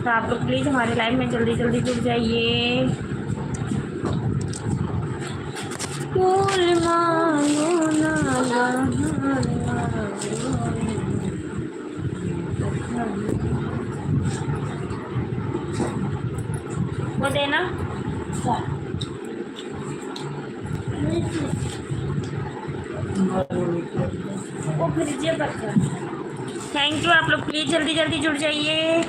तो आप लोग प्लीज़ हमारे लाइव में जल्दी जल्दी जुड़ जाइए। फूल मांगो ना वो देना वो फ्रिज पर। थैंक यू, आप लोग प्लीज़ जल्दी जल्दी जुड़ जाइए।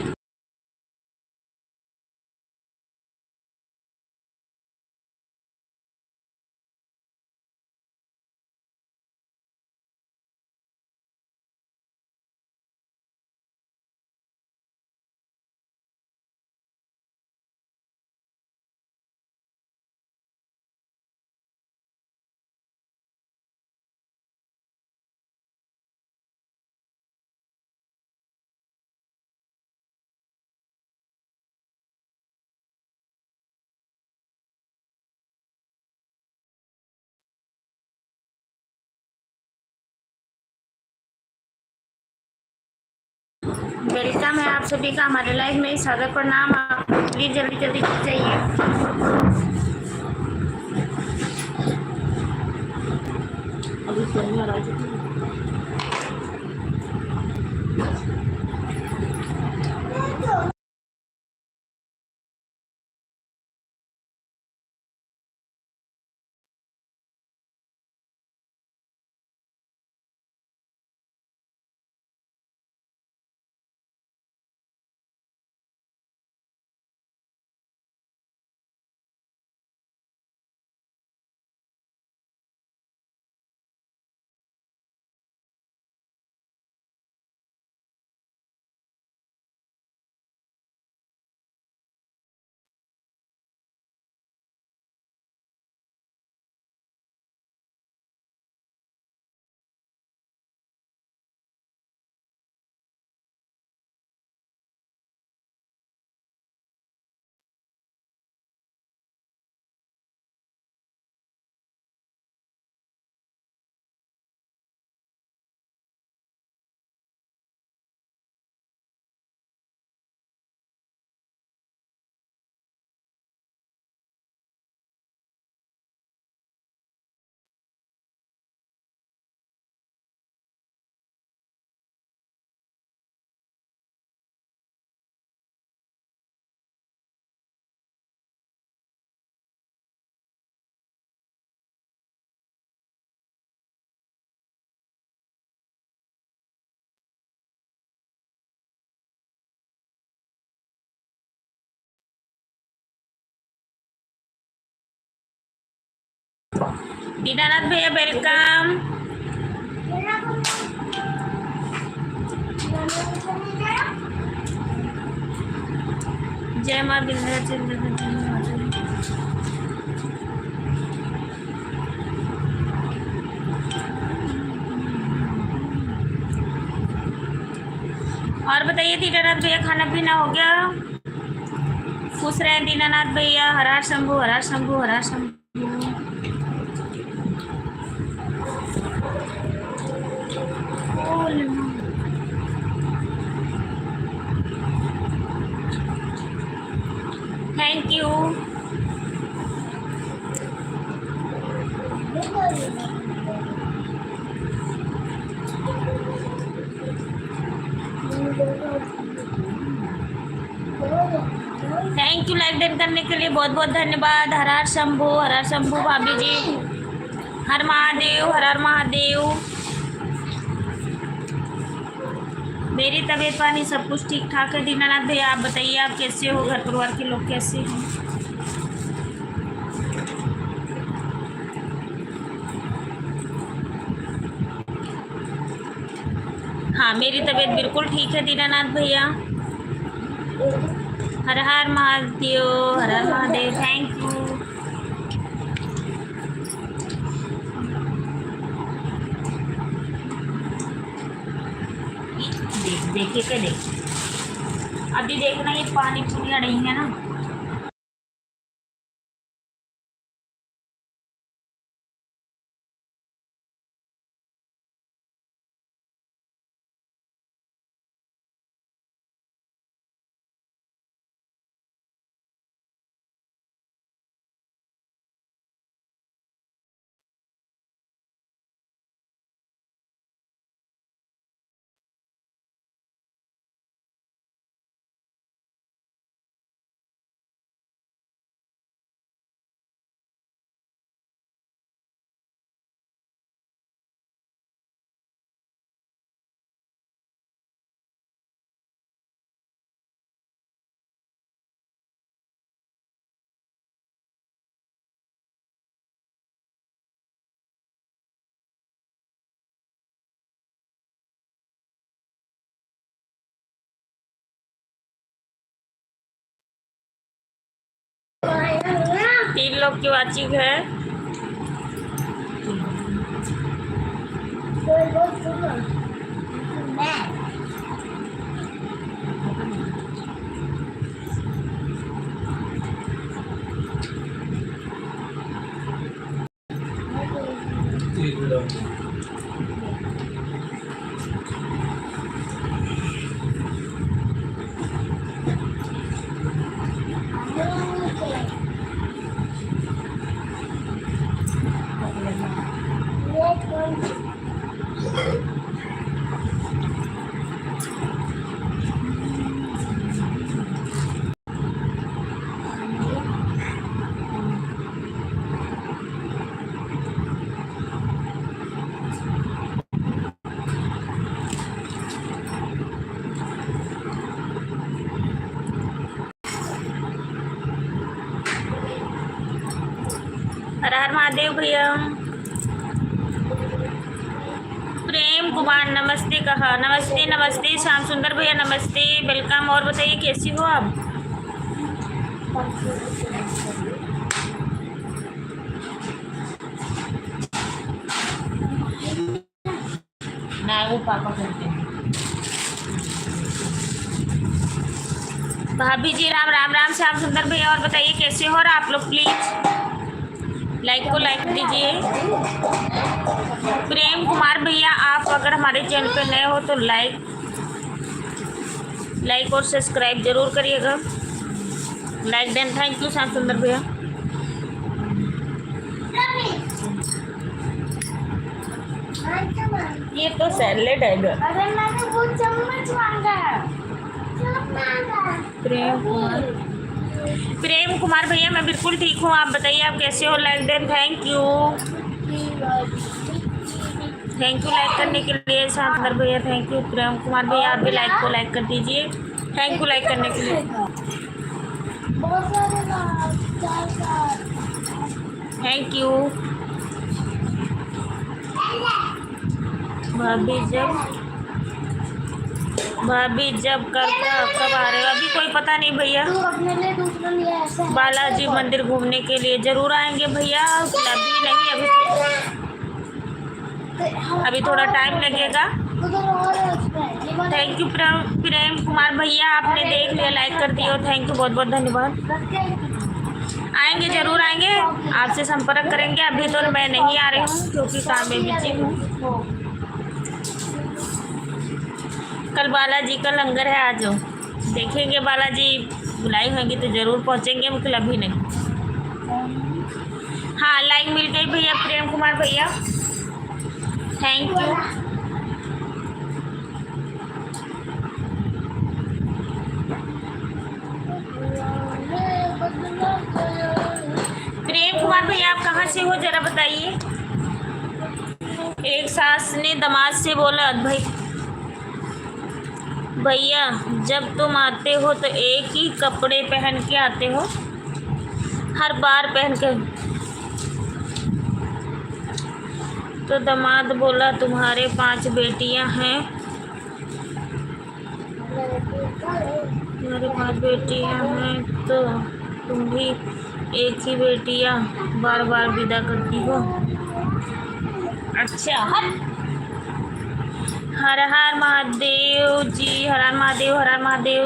वेलकम है आप सभी का हमारे लाइव में। सादर प्रणाम। आप प्लीज जल्दी जल्दी जुड़ जाइए। दीनानाथ भैया वेलकम। जय माँ विंध्याचल। और बताइए दीनानाथ भैया, खाना पीना हो गया? खुश रहे दीनानाथ भैया। Har Har Shambhu, Har Har Shambhu, Har Har Shambhu. Thank you. Thank you like done करने के लिए, बहुत बहुत धन्यवाद। हर हर शंभू, हर हर शंभू भाभी जी। हर महादेव, हर हर महादेव। मेरी तबीयत पानी सब कुछ ठीक ठाक है दीनानाथ भैया। आप बताइए, आप कैसे हो? घर परिवार के लोग कैसे हैं? हाँ, मेरी तबीयत बिल्कुल ठीक है दीनानाथ भैया। हर हर महादेव, हर हर महादेव। Thank you. देखिए क्या देखिए, अभी देखना ये पानी पूरी अड़ी है ना। 3 लोग की वाचिक है। हर हर महादेव भैया। प्रेम कुमार नमस्ते कहा। नमस्ते नमस्ते श्याम सुंदर भैया नमस्ते, वेलकम। और बताइए कैसी हो आप? ना वो पापा करते हैं। भाभी जी राम राम राम श्याम सुंदर भैया। और बताइए कैसे हो? और आप लोग प्लीज लाइक को लाइक दीजिए। प्रेम कुमार भैया आप अगर हमारे चैनल पे नए हो तो लाइक और सब्सक्राइब जरूर करिएगा। Like then thank you Shyam Sundar भैया। ये तो सैलेड है। अरे मैंने वो चम्मच मांगा। प्रेम कुमार भैया मैं बिल्कुल ठीक हूँ, आप बताइए आप कैसे हो? Like then thank you like करने के लिए शानदार भैया, थैंक यू। प्रेम कुमार भैया आप भी लाइक को लाइक कर दीजिए, थैंक यू लाइक करने के लिए। Thank you. भाभी जब कब आ रहे हो? अभी कोई पता नहीं भैया। बालाजी मंदिर घूमने के लिए जरूर आएंगे भैया, अभी नहीं, अभी थोड़ा टाइम लगेगा। थैंक यू प्रेम कुमार भैया आपने देख लिया, लाइक कर दिया, थैंक यू बहुत बहुत धन्यवाद। आएंगे जरूर आएंगे, आपसे संपर्क करेंगे। अभी तो मैं नहीं आ रही हूँ क्योंकि काम में बिजी हूँ। कल बालाजी का लंगर है, आ जाओ देखेंगे। बालाजी बुलाई होंगी तो ज़रूर पहुँचेंगे, मुझे अभी नहीं। हाँ लाइक मिल गई भैया प्रेम कुमार भैया, थैंक यू। प्रेम कुमार भैया आप कहाँ से हो ज़रा बताइए। एक सास ने दामाद से बोला, भैया जब तुम आते हो तो एक ही कपड़े पहन के आते हो, हर बार पहन के। तो दामाद बोला तुम्हारे 5 बेटियां हैं, तुम्हारी 5 बेटियां हैं तो तुम भी एक ही बेटियां बार बार विदा करती हो। अच्छा हर हर महादेव जी, हर हर महादेव, हर हर महादेव।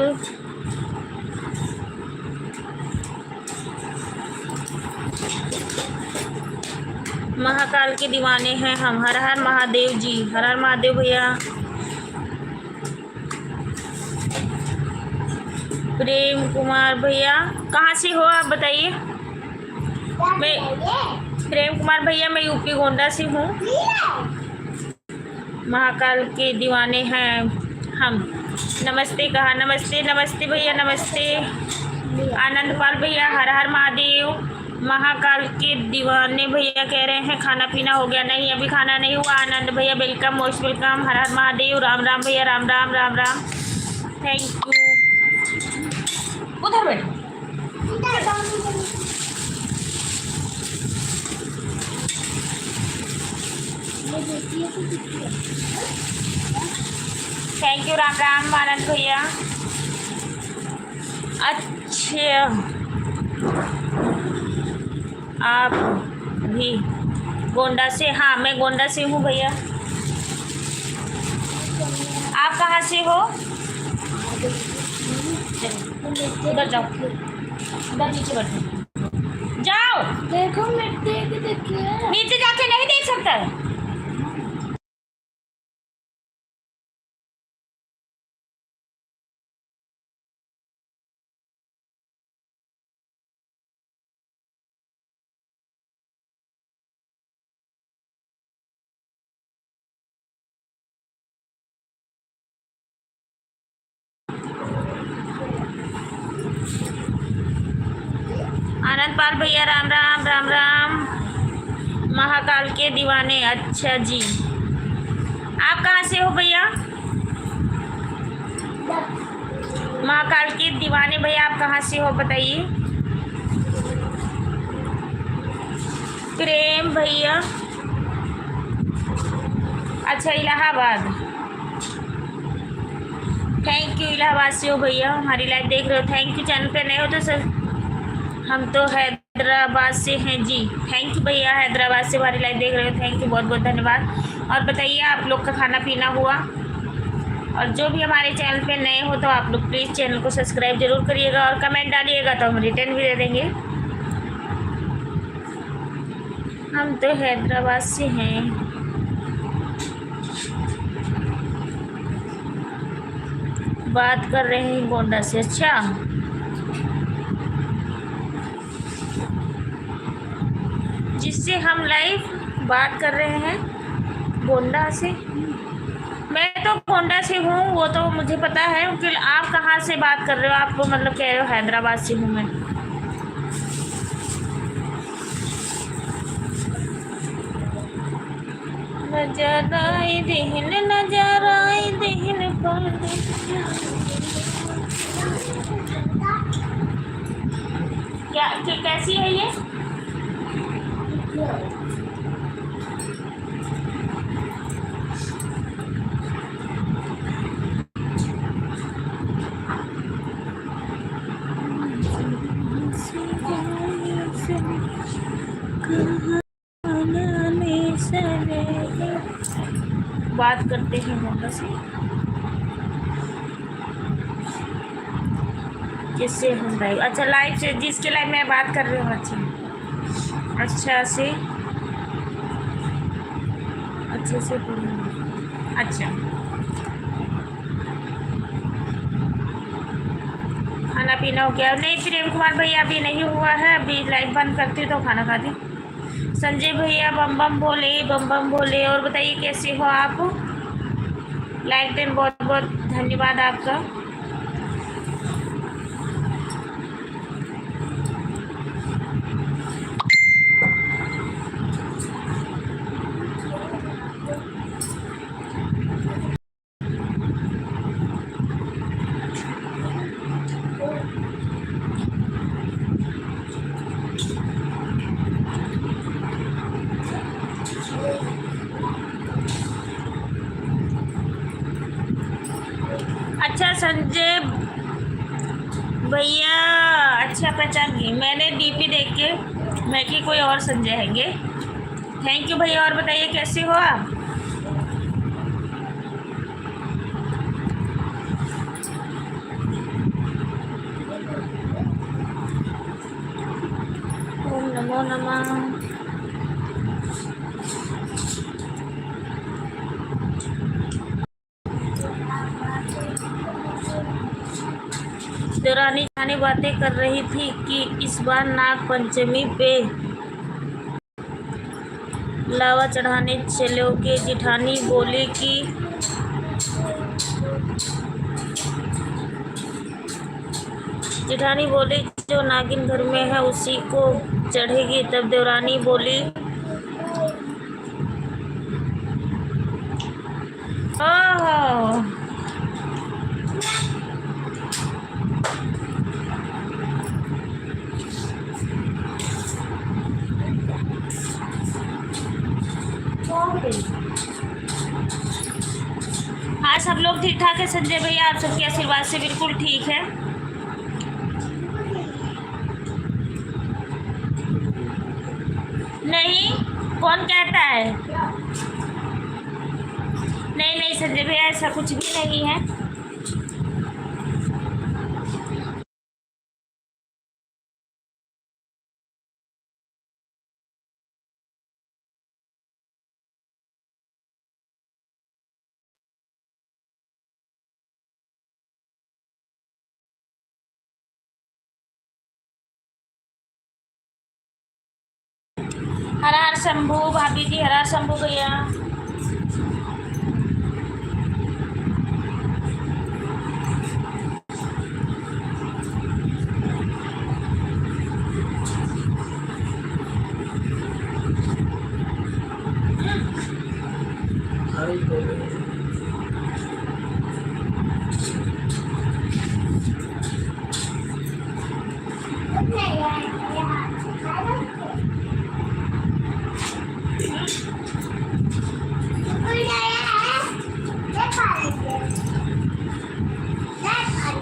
महाकाल के दीवाने हैं हम, हर हर महादेव जी, हर हर महादेव भैया। प्रेम कुमार भैया कहाँ से हो आप बताइए। मैं प्रेम कुमार भैया मैं यूपी गोंडा से हूँ। महाकाल के दीवाने हैं हम, नमस्ते कहा। नमस्ते नमस्ते भैया नमस्ते। आनंद पाल भैया हर हर महादेव। महाकाल के दीवाने भैया कह रहे हैं खाना पीना हो गया? नहीं अभी खाना नहीं हुआ। आनंद भैया वेलकम, मोस्ट वेलकम। हर हर महादेव। राम राम भैया, राम राम राम राम, थैंक यू। उधर बैठ। थैंक यू राम राम आनंद भैया। अच्छा आप भी गोंडा से? हाँ, मैं गोंडा से हूँ भैया। आप कहाँ से हो? उधर जाओ, उधर नीचे बैठो, जाओ। देखो मिट्टी की देखिए। नीचे जाके नहीं देख सकता है। आनंद पाल भैया राम राम राम राम। महाकाल के दीवाने, अच्छा जी। आप कहाँ से हो भैया? महाकाल के दीवाने भैया, आप कहाँ से हो बताइए? प्रेम भैया, अच्छा इलाहाबाद। थैंक यू, इलाहाबाद से हो भैया, हमारी लाइव देख रहे हो, थैंक यू। चैनल पे नए हो तो सर, हम तो हैदराबाद से हैं जी। थैंक यू भैया, हैदराबाद से हमारी लाइव देख रहे हो, थैंक यू, बहुत बहुत धन्यवाद। और बताइए आप लोग का खाना पीना हुआ? और जो भी हमारे चैनल पे नए हो तो आप लोग प्लीज़ चैनल को सब्सक्राइब जरूर करिएगा और कमेंट डालिएगा तो हम रिटर्न भी दे देंगे। हम तो हैदराबाद से हैं। बात कर रहे हैं गोंडा से, अच्छा। जिससे हम लाइव बात कर रहे हैं गोंडा से। मैं तो गोंडा से हूँ, वो तो मुझे पता है, कि आप कहाँ से बात कर रहे हो? आप मतलब कह रहे हो हैदराबाद से हूँ मैं। नजराए देहन, नजराए देहन क्या कैसी है ये? बात करते हैं गोंडा से, जिससे हम लाइव, अच्छा लाइव से, जिसके लाइव मैं बात कर रही हूँ। अच्छा, अच्छा से, अच्छे से, अच्छा। खाना पीना हो गया? नहीं प्रेम कुमार भैया, अभी नहीं हुआ है, अभी लाइव बंद करती तो खाना खाती। संजय भैया बम बम बोले, बम बम बोले। और बताइए कैसे हो आप? लाइक देन, बहुत बहुत धन्यवाद आपका। अच्छा संजय भैया, अच्छा पहचान गई, मैंने डीपी देख के मैं कि कोई और संजय हैंगे। थैंक यू भैया। और बताइए कैसे हो आप? ओम नमो नमः। देवरानी जाने बातें कर रही थी कि इस बार नाग पंचमी पे लावा चढ़ाने चलोगे। जिठानी बोली कि जिठानी बोली जो नागिन घर में है उसी को चढ़ेगी। तब देवरानी बोली ओह, हाँ सब लोग ठीक ठाक है संजय भैया, आप सबके आशीर्वाद से बिल्कुल ठीक है। है? नहीं नहीं संजय भैया, ऐसा कुछ भी नहीं है। हर हर शंभू भाभी जी, हर हर शंभू भैया।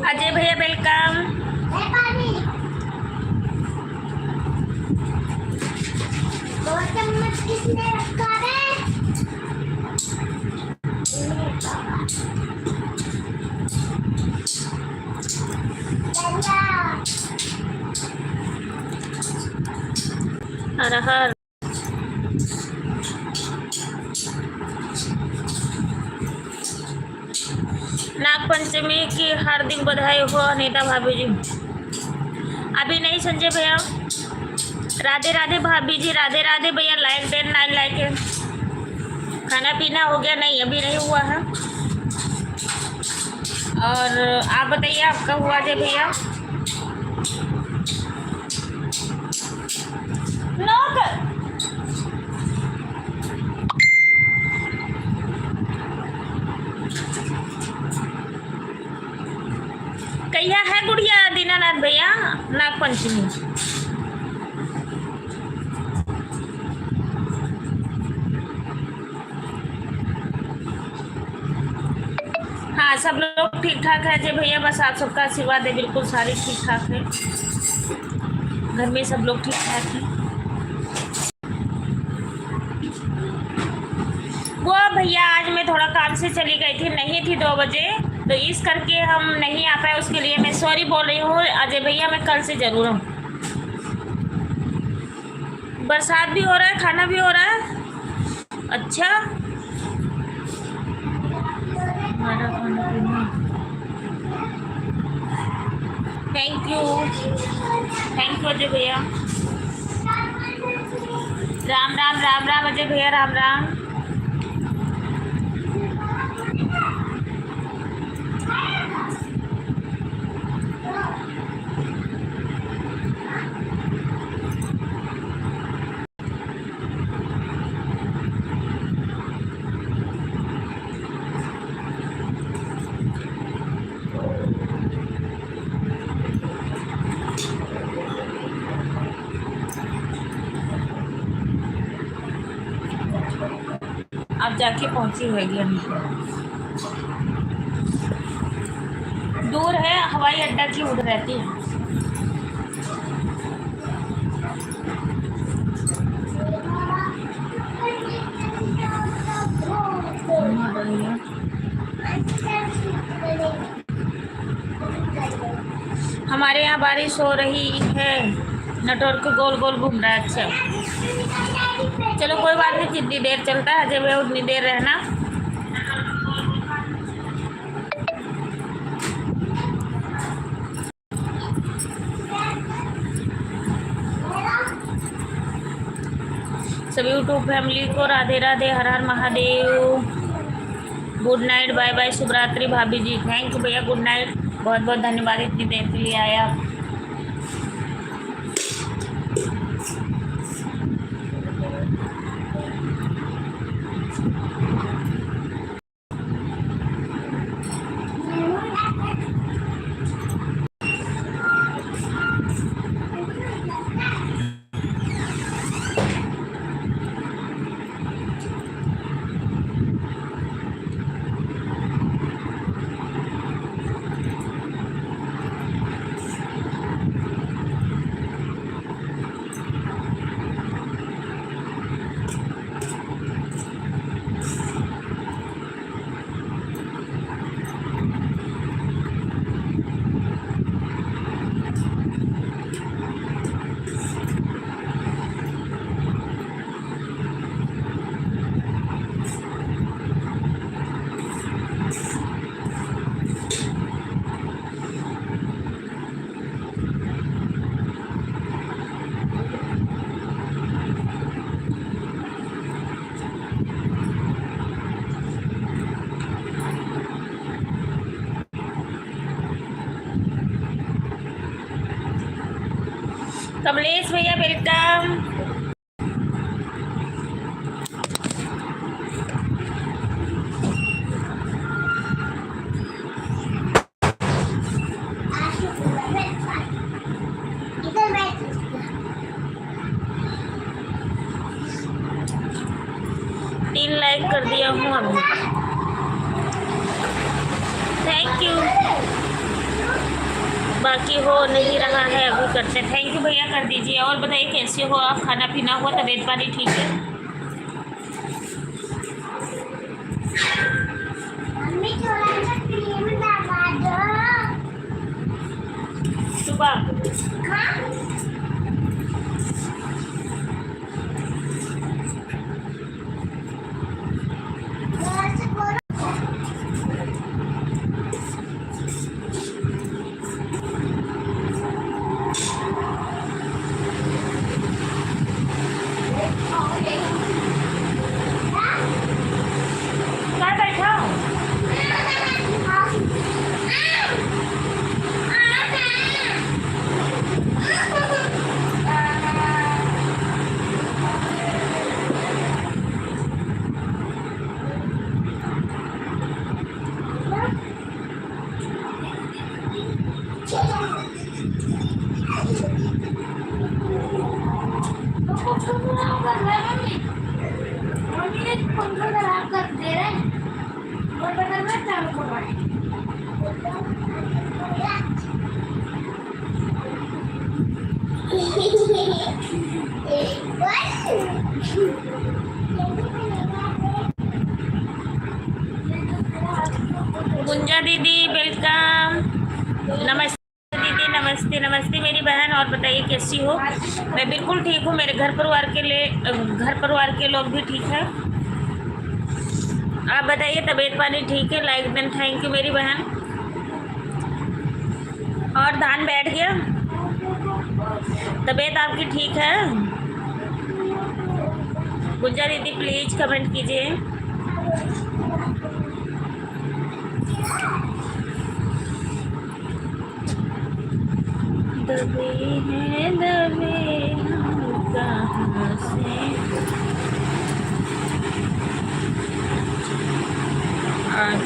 अजय भैया वेलकम। किसने रखा है? हर हर। नागपंचमी की हार्दिक बधाई हो अनीता भाभी जी। अभी नहीं संजय भैया। राधे राधे भाभी जी, राधे राधे भैया। लाइक 10 लाइक है। खाना पीना हो गया? नहीं अभी नहीं हुआ है। और आप बताइए आपका हुआ जय भैया? कहिया है गुड़िया दीनानाथ भैया नागपंचमी? हाँ सब लोग ठीक ठाक है जय भैया, बस आप सबका आशीर्वाद है। बिल्कुल सारे ठीक ठाक है, घर में सब लोग ठीक ठाक हैं। वो भैया आज मैं थोड़ा काम से चली गई थी, नहीं थी 2 बजे, तो इस करके हम नहीं आ पाए। उसके लिए मैं सॉरी बोल रही हूँ अजय भैया, मैं कल से ज़रूर हूँ। बरसात भी हो रहा है, खाना भी हो रहा है। अच्छा हमारा खाना पीना। थैंक यू अजय भैया। राम राम राम राम अजय भैया, राम राम। आप जाके पहुंची होगी? दूर है, हवाई अड्डा की उड़ रहती है। हमारे यहाँ बारिश हो रही है, नेटवर्क गोल गोल घूम रहा है। अच्छा चलो कोई बात नहीं, जितनी देर चलता है अजय भैया उतनी देर रहना। सभी यूट्यूब फैमिली को Radhe Radhe, Har Har Mahadev, good night, bye bye, शुभ रात्रि भाभी जी। थैंक यू भैया, गुड नाइट, बहुत बहुत धन्यवाद इतनी देर के लिए आया। कमलेश भैया वेलकम। इधर बैठ। 3 लाइक कर दिया हूँ अभी। Thank you. बाकी हो नहीं रहा है अभी करते। थैंक यू भैया, कर दीजिए। और बताइए कैसे हो आप? खाना पीना हुआ? तबीयत पानी ठीक है? मम्मी थोड़ा सा क्रीम लगा दो। सुबह हाँ? थोड़ा सा करो। कहाँ बैठा हो? मम्मी ने पंखा खराब कर दे रहे हैं। और बदल में चालू करवाए। गुंजा दीदी वेलकम। नमस्ते दीदी, नमस्ते नमस्ते मेरी बहन। और बताइए कैसी हो? मैं बिल्कुल ठीक हूँ। मेरे घर परिवार के लोग भी ठीक है। आप बताइए तबीयत पानी ठीक है? लाइक देन थैंक यू मेरी बहन। और धान बैठ गया? तबीयत आपकी ठीक है? गुंजा दीदी प्लीज कमेंट कीजिए। दबे हैं दबे हम कहाँ से। आज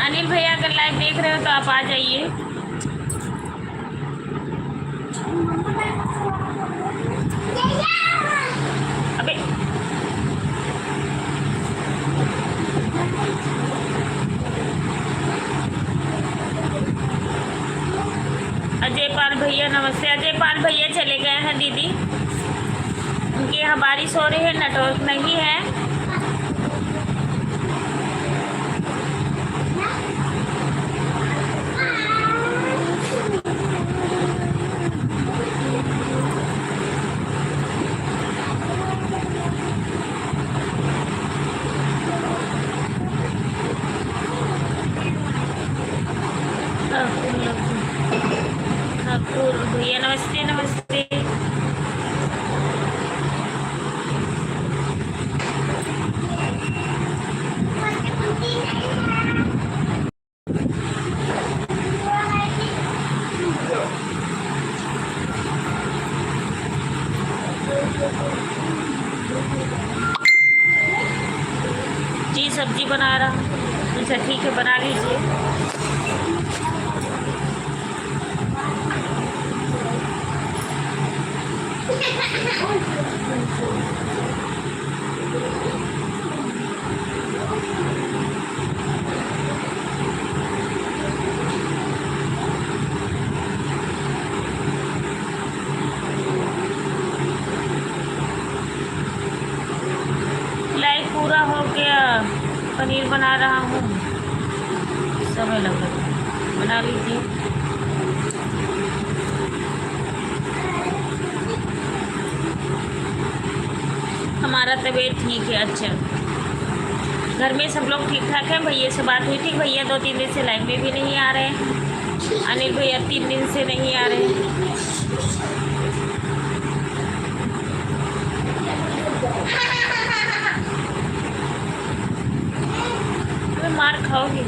अनिल भैया अगर लाइव देख रहे हो तो आप आ जाइए। अबे अजय पाल भैया नमस्ते। अजय पाल भैया चले गए हैं दीदी, उनके यहाँ बारिश हो रही है, नेटवर्क नहीं है। ठाकुर भैया नमस्ते नमस्ते। जी सब्जी बना रहा हूँ। अच्छा ठीक है, बना लीजिए। लाइव पूरा हो गया। पनीर बना रहा हूँ, समय लग रहा है। बना लीजिए। हमारा तबीयत ठीक है। अच्छा, घर में सब लोग ठीक ठाक हैं? भैया से बात हुई थी? भैया 2-3 दिन से लाइव में भी नहीं आ रहे हैं। अनिल भैया 3 दिन से नहीं आ रहे हैं। मार खाओगी।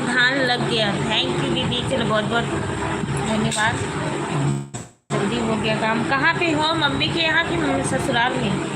धान लग गया। थैंक यू दीदी, चलो बहुत बहुत धन्यवाद। जल्दी हो गया काम। कहाँ पे हो? मम्मी के यहाँ की मम्मी ससुराल में?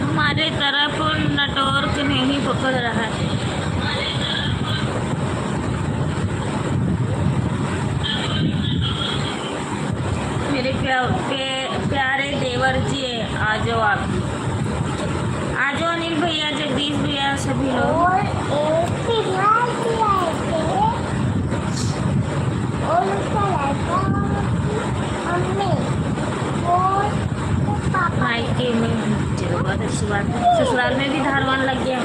हमारे तरफ नेटवर्क नहीं पकड़ रहा है। मेरे प्यारे देवर जी, आ जाओ आप, आ जाओ अनिल भैया, जगदीश भैया, सभी लोग। मायके में, चलो बहुत अच्छी बात है। ससुराल में भी धारवान लग गया।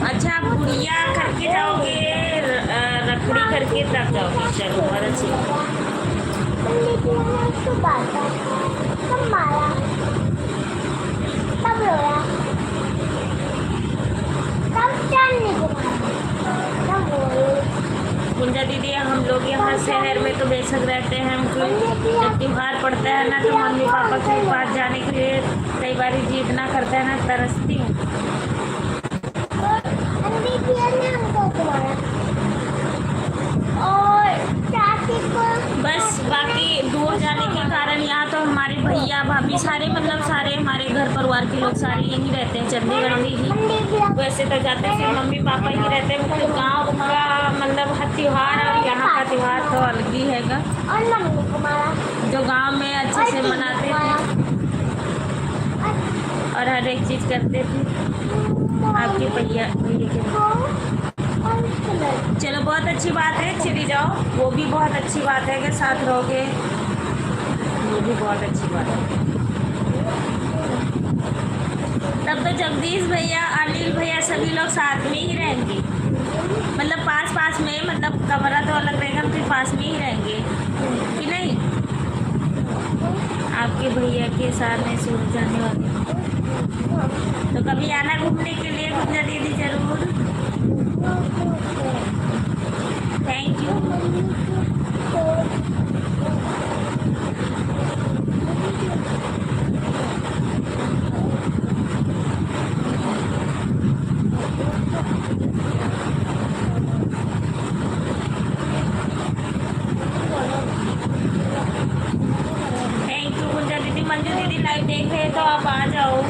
अच्छा, आप गुड़िया करके जाओगे, रखड़ी करके तब जाओगे? चलो बहुत अच्छी गुंजा दीदी, हम लोग यहाँ शहर में तो बेशक रहते हैं, जब त्योहार पड़ता है ना तो मम्मी पापा के पास जाने के लिए कई बार जी इतना करता है ना, तरसती हूँ। बस बाकी 2000 जाने के कारण यहाँ तो हमारे भैया भाभी सारे मतलब सारे हमारे घर परिवार के लोग सारे यहीं रहते हैं, चंडीगढ़ में ही। वैसे तो जाते सिर्फ मम्मी पापा ही रहते हैं, मतलब गाँव का मतलब हर त्यौहार और यहाँ का त्यौहार तो अलग ही हैगा, और मम्मी को मारा जो गांव में अच्छे से मनाते थे और हर एक चीज़ करते थे आपके भैया भैया के। चलो बहुत अच्छी बात है, चली जाओ, वो भी बहुत अच्छी बात है कि साथ रहोगे, वो भी बहुत अच्छी बात है। तब तो जगदीश भैया अनिल भैया सभी लोग साथ में ही रहेंगे, मतलब पास पास में, मतलब कमरा तो अलग रहेगा फिर पास में ही रहेंगे कि नहीं। आपके भैया के साथ में सूरज जाने वाले, तो कभी आना घूमने के लिए गुंजा दीदी जरूर। Thank you. थैंक यू गुंजा दीदी। मंजू दीदी लाइव देख रहे हैं तो आप आ जाओ।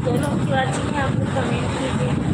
दोनों की अच्छी है, आप लोग कमेंट कीजिए।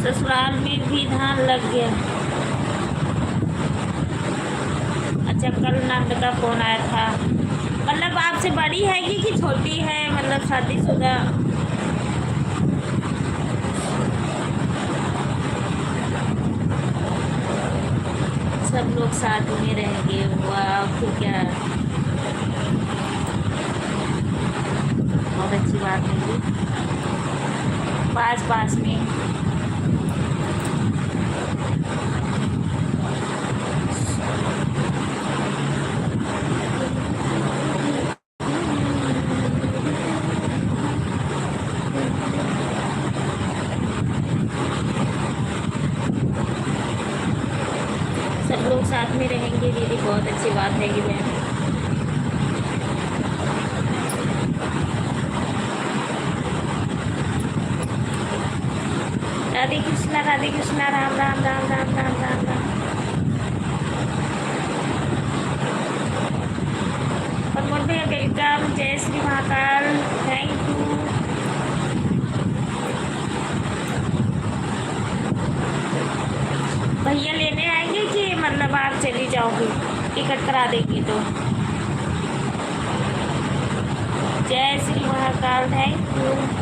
ससुराल में भी धान लग गया। अच्छा, कल नंद का फोन आया था। मतलब आपसे बड़ी है कि छोटी है, मतलब शादीशुदा? सब लोग साथ में रहेंगे, वाह फिर क्या, बहुत अच्छी बात है ये। पास पास में। सब लोग साथ में रहेंगे दीदी, बहुत अच्छी बात है कि बहन। राधे कृष्णा राम राम राम राम राम राम राम। प्रमोद भैया वेलकम, जय श्री महाकाल, थैंक यू। भैया लेने आएंगे कि मतलब आप चली जाओगी, टिकट करा देंगी तो? जय श्री महाकाल, थैंक यू।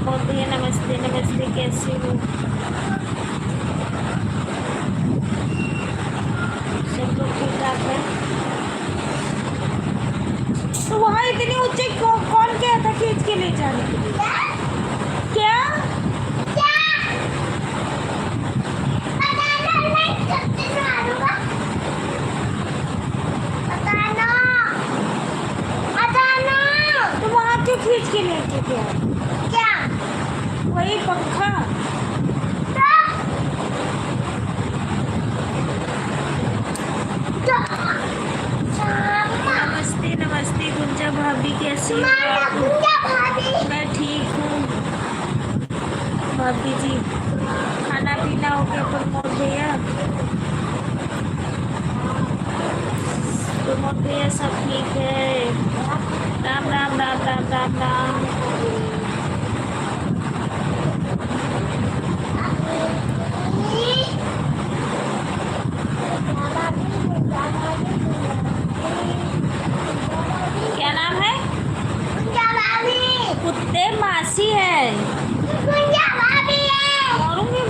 बहुत भैया नमस्ते नमस्ते, कैसे हो? सब लोग ठीक ठाक है? तो वहाँ इतने ऊंचे कौन क्या था खींच के ले जाने के लिए? क्या तो वहाँ क्यों खींच के लेके गया? वही पंखा। नमस्ते नमस्ते गुंजा भाभी, कैसी हो आप? मैं ठीक हूँ भाभी जी। खाना पीना हो गया प्रमोद भैया? प्रमोद भैया सब ठीक है? राम राम राम राम राम राम। क्या नाम है? कुत्ते मासी है। मारूंगी।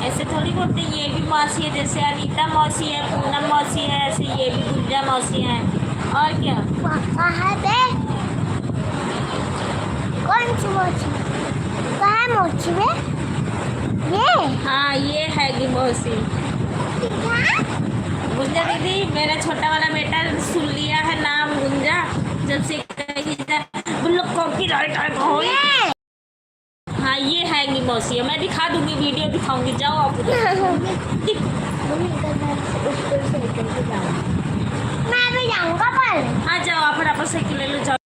ऐसे थोड़ी बोलते, ये भी मौसी है, जैसे अनीता मौसी है, पूनम मौसी है, ऐसे ये भी गुंजा मौसी है। और क्या? कौन सी मौसी? कहाँ मौसी में? ये? हाँ, ये है मौसी। गुंजा दीदी, मेरा छोटा वाला बेटा सुन लिया है नाम गुंजा, जब से कहीं कॉपीराइट आएगा। हाँ, ये है मौसी, मैं दिखा दूंगी, वीडियो दिखाऊंगी, जाओ आप उधर। मैं भी जाऊंगा पर। हाँ जाओ, आप फटाफट साइकिल ले लो, जाओ।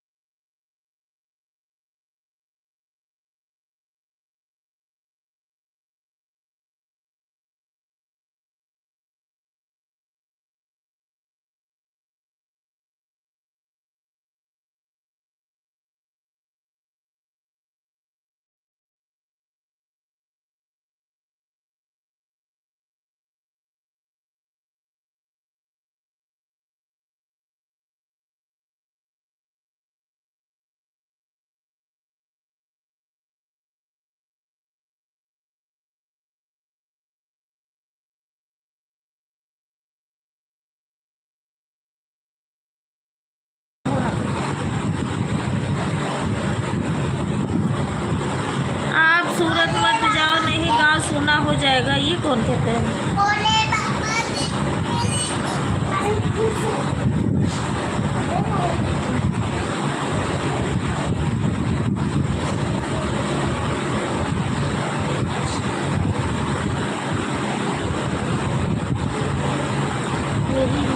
आप सूरत मत जाओ, नहीं गांव सुना हो जाएगा। ये कौन कहते हैं?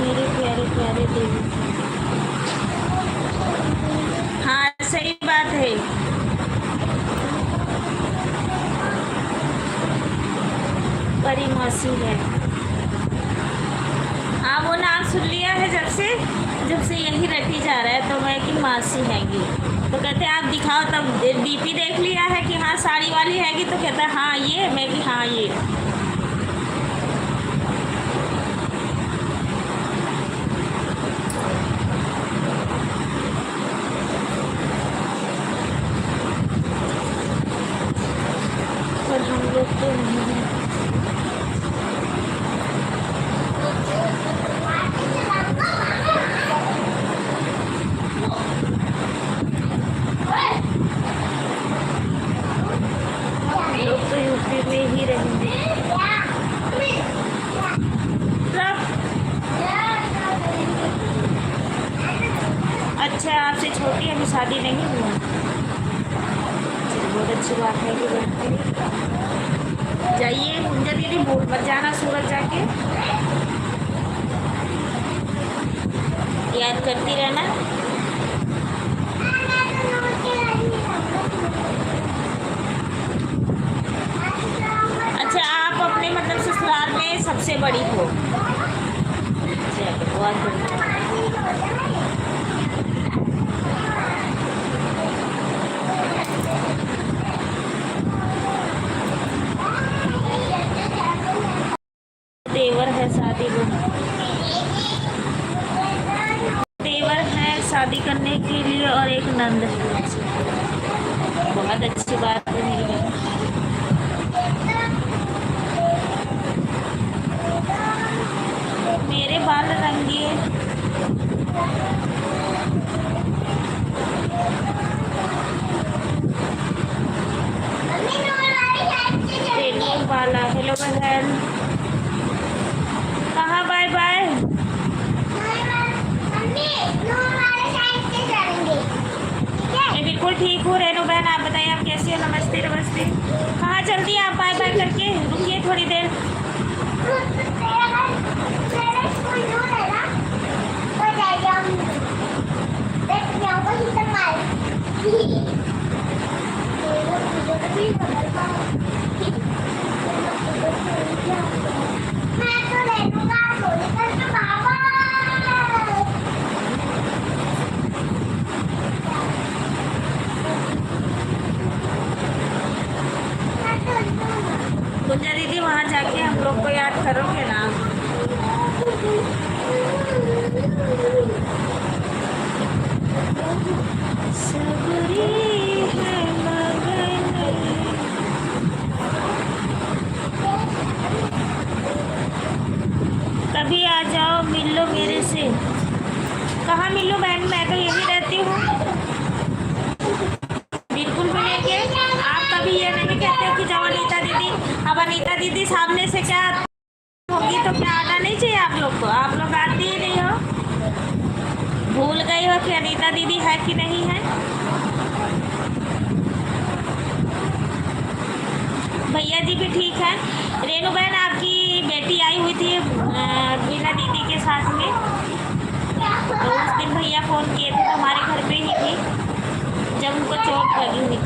मेरे प्यारे प्यारे देवी। हाँ सही बात है। बड़ी मौसी है। हाँ वो नाम सुन लिया है जब से यही रटी जा रहा है तो मैं कि मासी हैगी। तो कहते हैं आप दिखाओ, तब डीपी देख लिया है कि हाँ साड़ी वाली हैगी, तो कहता है हाँ ये, मैं कि हाँ ये। पर हम लोग तो नहीं हैं। लोग तो यूपी में ही रहेंगे। सब अच्छा, आपसे छोटी अभी शादी नहीं हुआ। बहुत अच्छी बात है कि जाइए मुंजा दीदी, भूल मत जाना सूरत जाके, याद करती रहना। अच्छा आप अपने मतलब ससुराल में सबसे बड़ी हो? चलो बहुत बढ़िया। देवर है शादी को, देवर है शादी करने के लिए और एक नंद है। बहुत अच्छी बात है मेरी बहन। मेरे बाल रंगिए। रेनू वाला हेलो बहन, कहाँ बाय बाय? मैं बिल्कुल ठीक हूँ रेनू बहन, आप बताइए आप कैसी हो? नमस्ते नमस्ते। कहाँ जल्दी आप बाय बाय करके रुकिए थोड़ी देर। गुंजा दीदी वहाँ जाके हम लोग को याद करोगे ना? सबरी है मगन, कभी आ जाओ मिल लो मेरे से। कहाँ मिलूँ बहन, मैं तो यही रहती हूँ। बिल्कुल मिलेंगे। आप कभी ये नहीं कहते हो कि जाओ अनीता दीदी, अब अनीता दीदी सामने से क्या होगी तो क्या आना नहीं चाहिए आप लोग को? आप लोग आती ही नहीं हो, भूल गई हो कि अनीता दीदी है कि नहीं है। भैया जी भी ठीक है। रेनू बहन आपकी बेटी आई हुई थी बीना दीदी के साथ में, तो उस दिन भैया फ़ोन किए थे तो हमारे घर पे ही थी जब उनको चोट लगी हुई थी।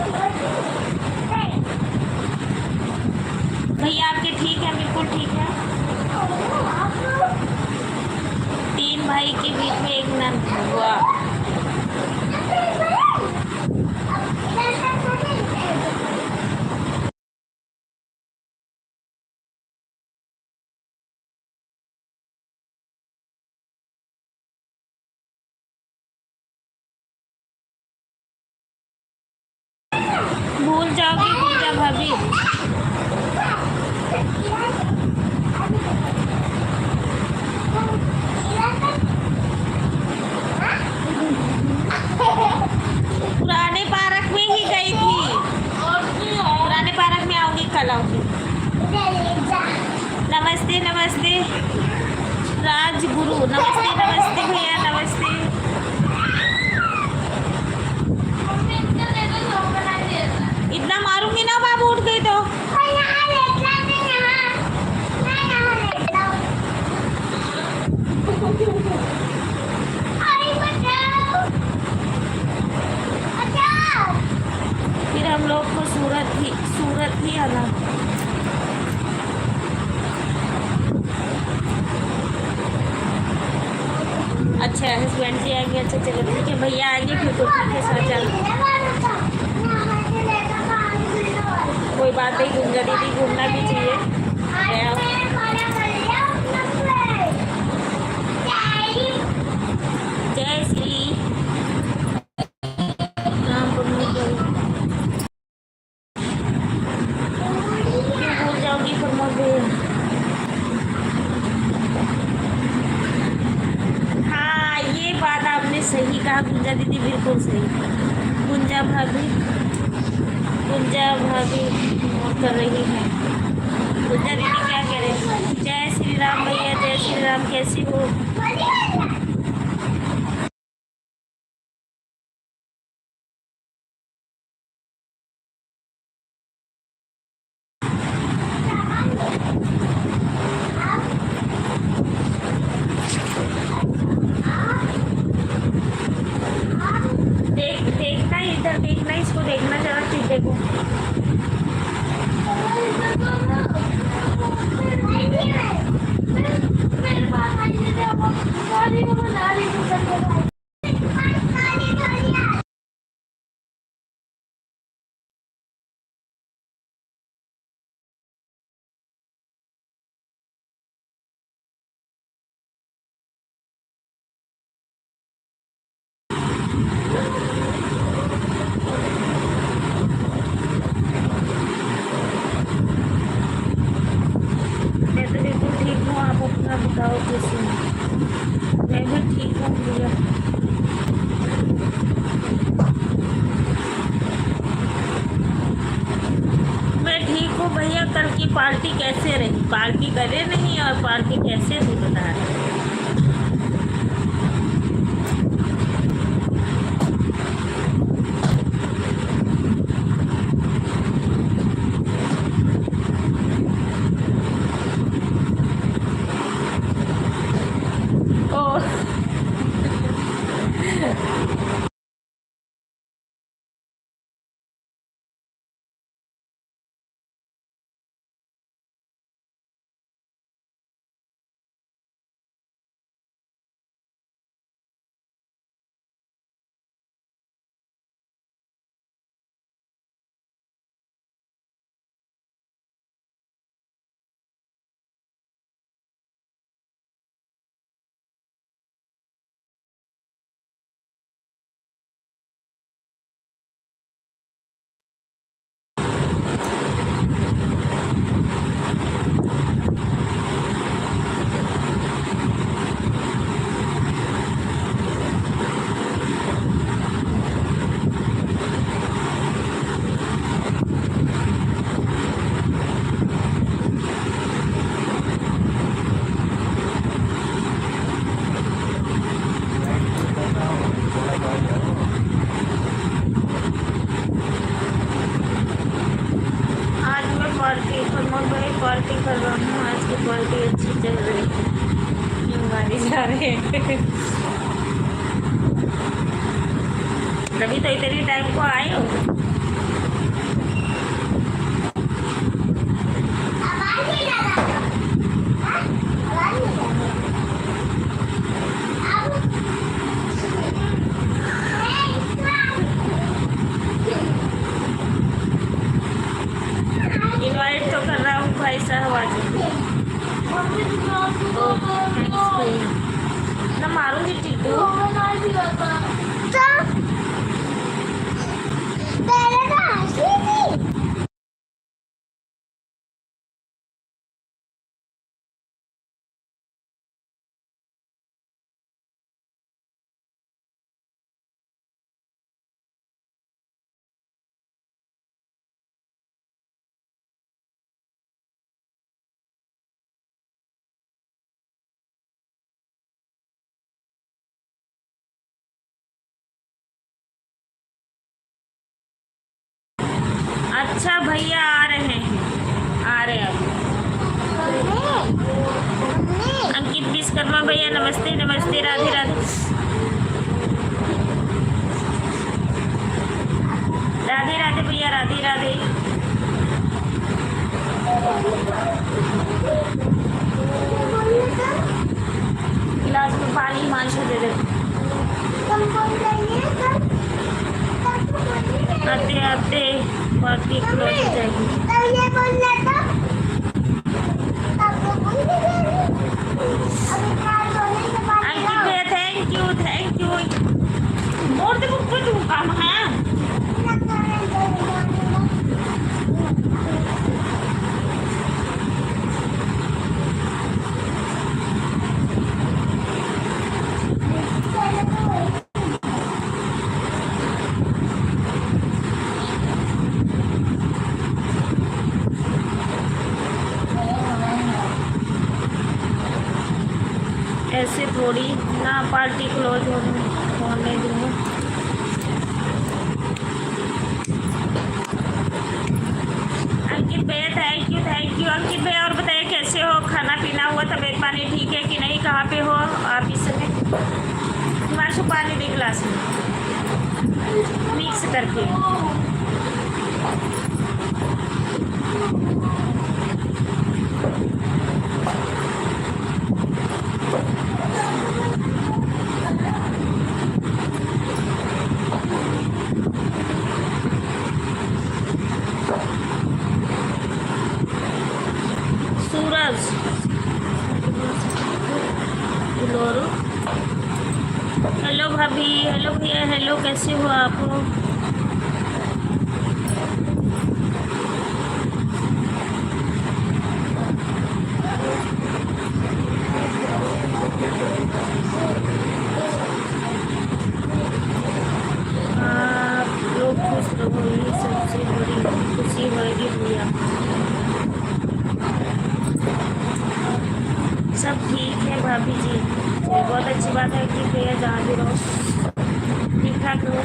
भैया आपके ठीक है? बिल्कुल ठीक है। 3 भाई के बीच में एक नंद हुआ। भूल जाओगी पूजा भाभी। पुराने पार्क में ही गई थी, पुराने पार्क में आऊंगी, कल आऊंगी। नमस्ते नमस्ते राजगुरु, नमस्ते नमस्ते भैया नमस्ते। इतना मारूंगी ना बाबू, उठ गई तो। फिर हम लोग को सूरत ही आना। अच्छा हस्बैंड जी आएंगे, अच्छा चलो ठीक है, भैया आएंगे फिर तो ठीक है सोचा। कोई बात नहीं, गुंजा दीदी घूमना भी चाहिए। जय श्री राम। क्यों भूल जाओगी प्रमोद भैया? हाँ ये बात आपने सही कहा गुंजा दीदी, बिल्कुल सही। गुंजा भाभी कर रही है। गुंजा दीदी क्या कह रहे हैं? जय श्री राम भैया, जय श्री राम, कैसी हो? देखना इधर, देखना इसको, देखना जरा चीते को। मैं तो बिल्कुल ठीक हूँ, आप अपना बताओ कैसे हो? मैं भी ठीक हूँ भैया। मैं ठीक हूँ भैया। कल की पार्टी कैसे रही? पार्टी करे नहीं और पार्टी कैसे थी बता रहे? ओ आज मैं पार्टी प्रमोद भाई पार्टी कर रहा हूँ। आज की पार्टी अच्छी चल रही है, क्यों गाड़ी जा रहे हैं? तभी तो इतनी टाइम को आए हो। इनवाइट तो कर रहा हूँ भाई साहब आज। ना मारूंगी टीटू। अच्छा भैया आ रहे हैं, आ रहे हैं। अंकित विश्वकर्मा भैया नमस्ते नमस्ते, राधे राधे। राधे राधे भैया, राधे राधे। गिलास में पानी हिमांशु दे दे। आते आते पार्टी क्लोज हो जाएगी। अंकित भैया थैंक यू। और देखो कुछ काम है। ऐसे थोड़ी ना पार्टी क्लोज होने दूँगा। अंकित भैया थैंक यू। अंकित भैया और बताइए कैसे हो, खाना पीना हुआ, तबीयत पानी ठीक है कि नहीं, कहाँ पे हो आप इस समय? हिमांशु पानी दे गिलास में मिक्स करके। सूरज हेलो भाभी, हेलो भैया, हेलो कैसे हो आप? आप लोग खुश रहो, ये सबसे बड़ी खुशी होगी भैया। सब ठीक है भाभी जी, बहुत अच्छी बात है कि भैया जहाँ भी रहो ठीक ठाक रहो।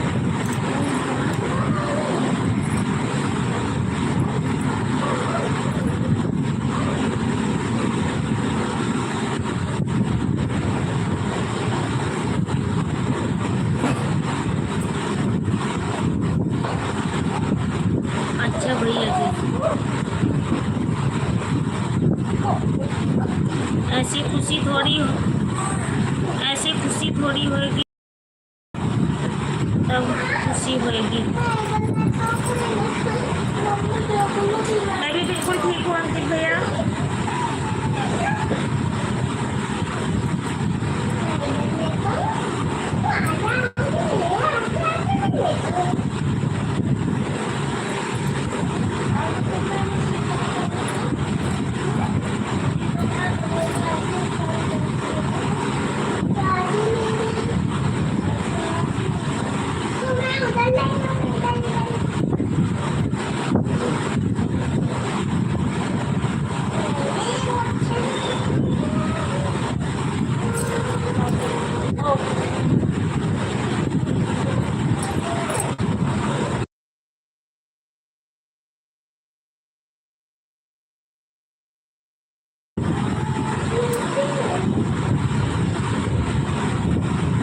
अच्छा भैया जी, ऐसी खुशी थोड़ी होगी, तब खुशी होगी। मैं भी बिल्कुल ठीक हूँ अंकित भैया।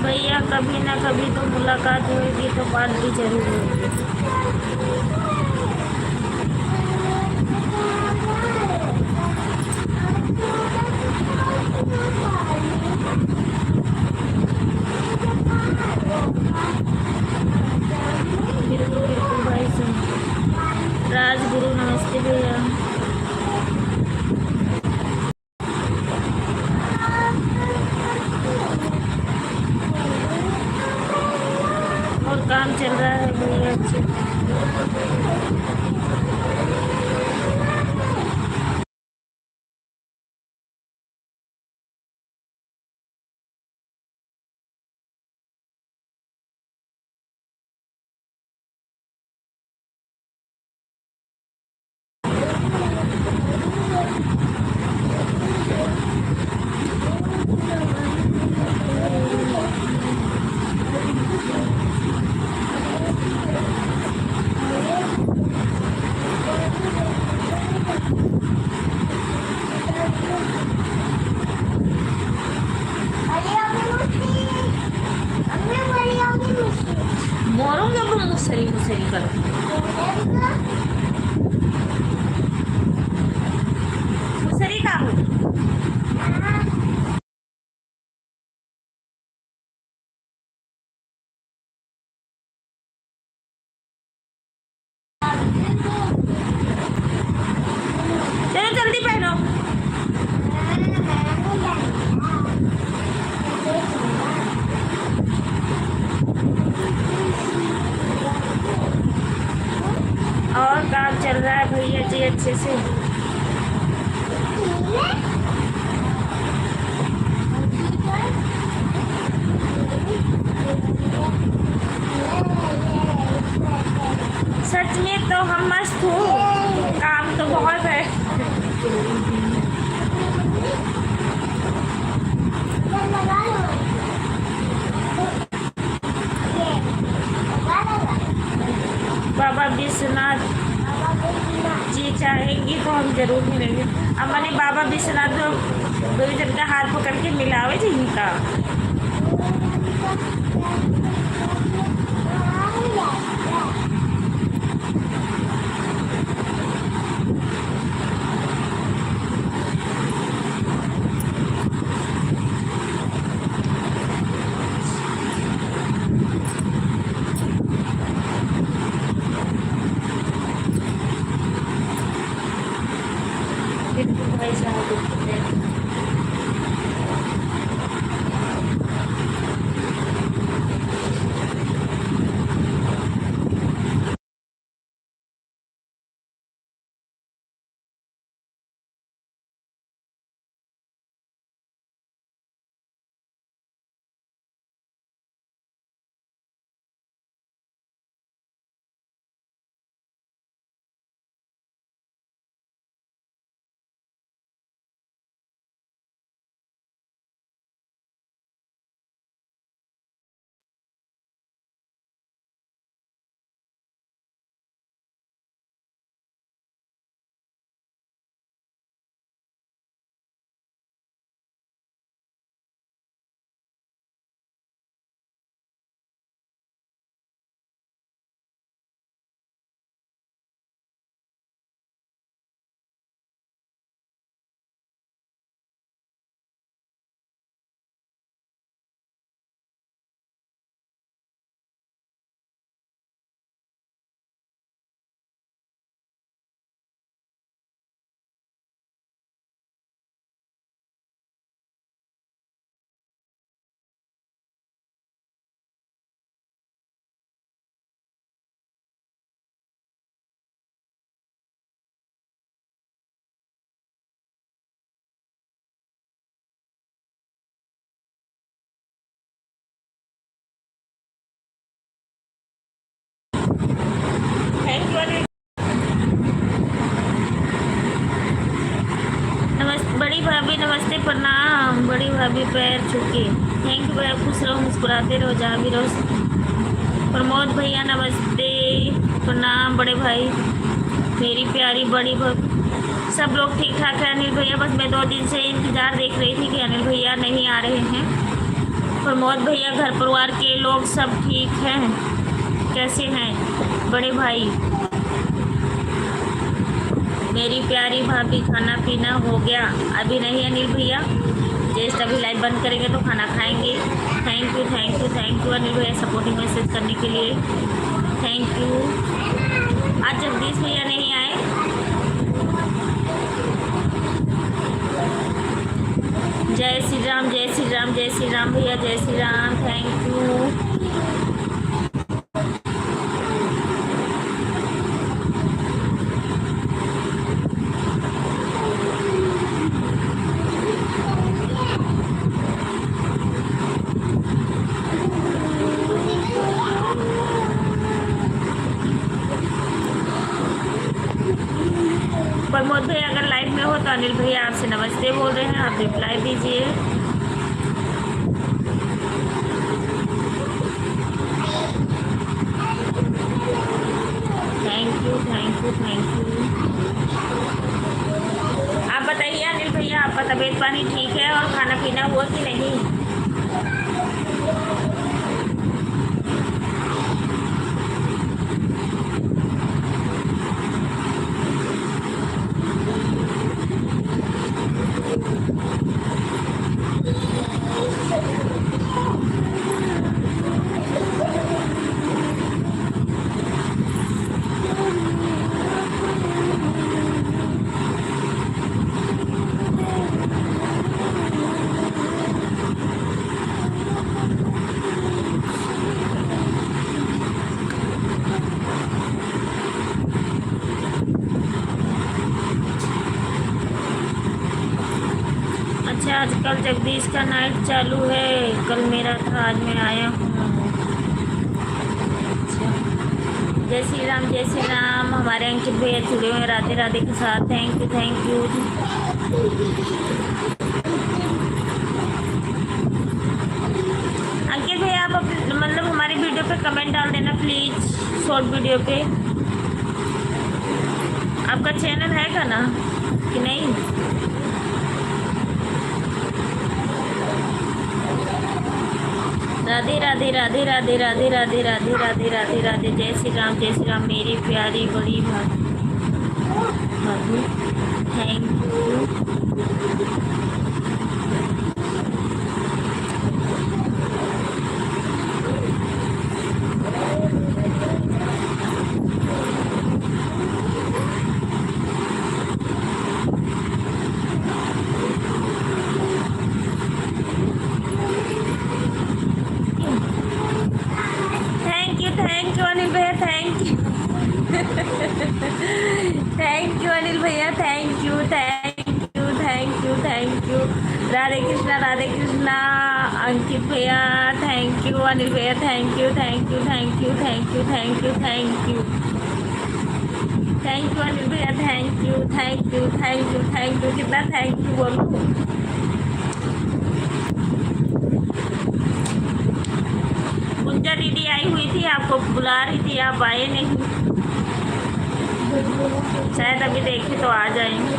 भैया कभी ना कभी तो मुलाकात होगी, तो पार्टी जरूर होगी। बिल्कुल भाई साहब। राजगुरु नमस्ते भैया। और काम चल रहा है भैया अच्छे। लगा लो ये लगा लगा बाबा विश्वनाथ बाबा विश्वनाथ जी चाहेंगी तो हम जरूर मिलेंगे। अब मैंने बाबा विश्वनाथ दो जन का हाथ पकड़ के मिलावे जी इनका। भाई साहब थैंक यू अनिल। नमस्ते बड़ी भाभी, नमस्ते प्रणाम बड़ी भाभी, पैर छूके। थैंक यू भैया, खुश रहो मुस्कुराते रहो जहाँ भी रहो। प्रमोद भैया नमस्ते प्रणाम बड़े भाई, मेरी प्यारी बड़ी भाभी। सब लोग ठीक ठाक है अनिल भैया, बस मैं 2 दिन से इंतज़ार देख रही थी कि अनिल भैया नहीं आ रहे हैं। प्रमोद भैया घर परिवार के लोग सब ठीक हैं, कैसे हैं बड़े भाई? मेरी प्यारी भाभी खाना पीना हो गया? अभी नहीं अनिल भैया, जस्ट अभी लाइव बंद करेंगे तो खाना खाएंगे। Thank you thank you thank you Anil भैया सपोर्टिंग मैसेज करने के लिए, थैंक यू। आज जगदीश भैया नहीं आए, जय श्री राम जय श्री राम जय श्री राम भैया, जय श्री राम, थैंक यू। प्रमोद भैया अगर लाइव में हो तो अनिल भैया आपसे नमस्ते बोल रहे हैं, आप रिप्लाई दीजिए। Thank you thank you thank you. आप बताइए अनिल भैया, आपका तबीयत पानी ठीक है और खाना पीना हुआ कि नहीं? अच्छा आजकल जगदीश का नाइट चालू है, कल मेरा था आज मैं आया हूँ। अच्छा जय श्री राम, जय श्री राम। हमारे अंकित भैया जुड़े हुए हैं राधे राधे के साथ। Thank you, thank you. Ankit भैया आप मतलब हमारी वीडियो पे कमेंट डाल देना प्लीज़, शॉर्ट वीडियो पे। आपका चैनल है का ना कि नहीं? राधे राधे राधे राधे राधे राधे राधे राधे राधे राधे। जय श्री राम, जय श्री राम मेरी प्यारी बड़ी भाभी। Thank you. Thank you Anil भैया, thank you. Thank you Anil भैया, thank you, thank you, thank you, thank you. Radhe Krishna, Radhe Krishna. Ankit भैया थैंक यू, अनिल भैया thank you, thank you, thank you, thank you, thank you, thank you, thank you Anil भैया, thank you, thank you, thank you, thank you. कितना thank you बोलो। गुंजा दीदी आई हुई थी, आपको बुला रही थी, आप आए नहीं। शायद अभी देखे तो आ जाएंगे।